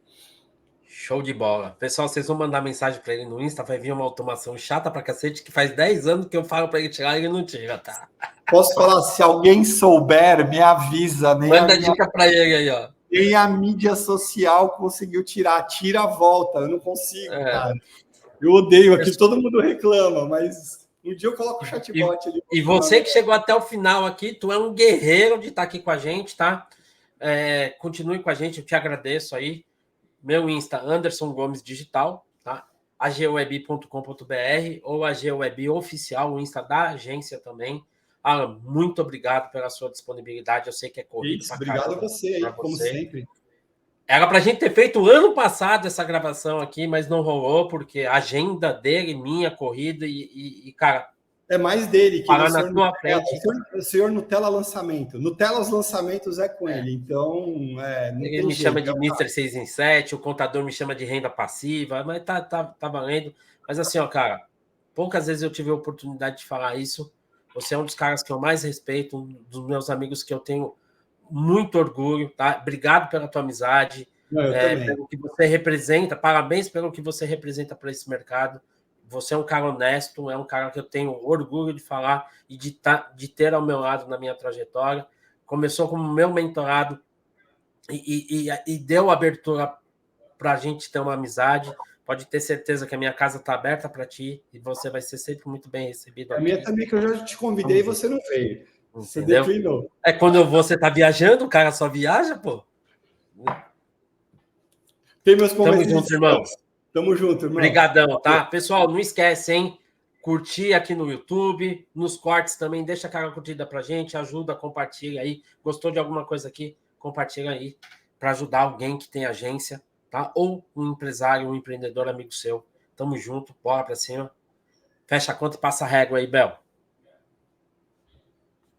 Speaker 1: Show de bola. Pessoal, vocês vão mandar mensagem para ele no Insta, vai vir uma automação chata pra cacete, que faz 10 anos que eu falo para ele tirar e ele não tira, tá?
Speaker 2: Posso falar, se alguém souber, me avisa.
Speaker 1: Manda dica para ele aí, ó.
Speaker 2: Nem a mídia social conseguiu tirar. Tira a volta, eu não consigo, cara. Eu odeio aqui, todo mundo reclama, mas um dia eu coloco o chatbot ali.
Speaker 1: E você que chegou até o final aqui, tu é um guerreiro de estar aqui com a gente, tá? Continue com a gente, eu te agradeço aí. Meu Insta, Anderson Gomes Digital, tá? agweb.com.br ou agweb oficial, o Insta da agência também. Alan, muito obrigado pela sua disponibilidade. Eu sei que é corrido.
Speaker 2: Obrigado a você aí, como sempre.
Speaker 1: Era para a gente ter feito ano passado essa gravação aqui, mas não rolou, porque a agenda dele, minha corrida e cara.
Speaker 2: É mais dele, que
Speaker 1: parar na tua frente.
Speaker 2: O senhor Nutella lançamento. Nutella os lançamentos é com ele, então.
Speaker 1: Ele me chama de Mr. 6 em 7, o contador me chama de renda passiva, mas tá valendo. Mas assim, ó, cara, poucas vezes eu tive a oportunidade de falar isso. Você é um dos caras que eu mais respeito, um dos meus amigos que eu tenho muito orgulho, tá? Obrigado pela tua amizade, pelo que você representa, parabéns pelo que você representa para esse mercado. você é um cara honesto, é um cara que eu tenho orgulho de falar e de ter ao meu lado na minha trajetória. Começou como meu mentorado e deu abertura para a gente ter uma amizade. Pode ter certeza que a minha casa está aberta para ti e você vai ser sempre muito bem recebido
Speaker 2: A
Speaker 1: aqui.
Speaker 2: minha também, que eu já te convidei e você não veio. Você
Speaker 1: Entendeu?
Speaker 2: declinou.
Speaker 1: É quando você tá viajando, o cara só viaja, pô.
Speaker 2: Tem meus
Speaker 1: Tamo
Speaker 2: momentos
Speaker 1: junto, irmão.
Speaker 2: Tamo junto, irmão.
Speaker 1: Obrigadão, tá? Pessoal, não esquece, hein? Curtir aqui no YouTube, nos cortes também, deixa aquela curtida pra gente, ajuda, compartilha aí. Gostou de alguma coisa aqui? Compartilha aí para ajudar alguém que tem agência, tá? Ou um empresário, um empreendedor amigo seu. Tamo junto, bora pra cima. Fecha a conta e passa a régua aí, Bel.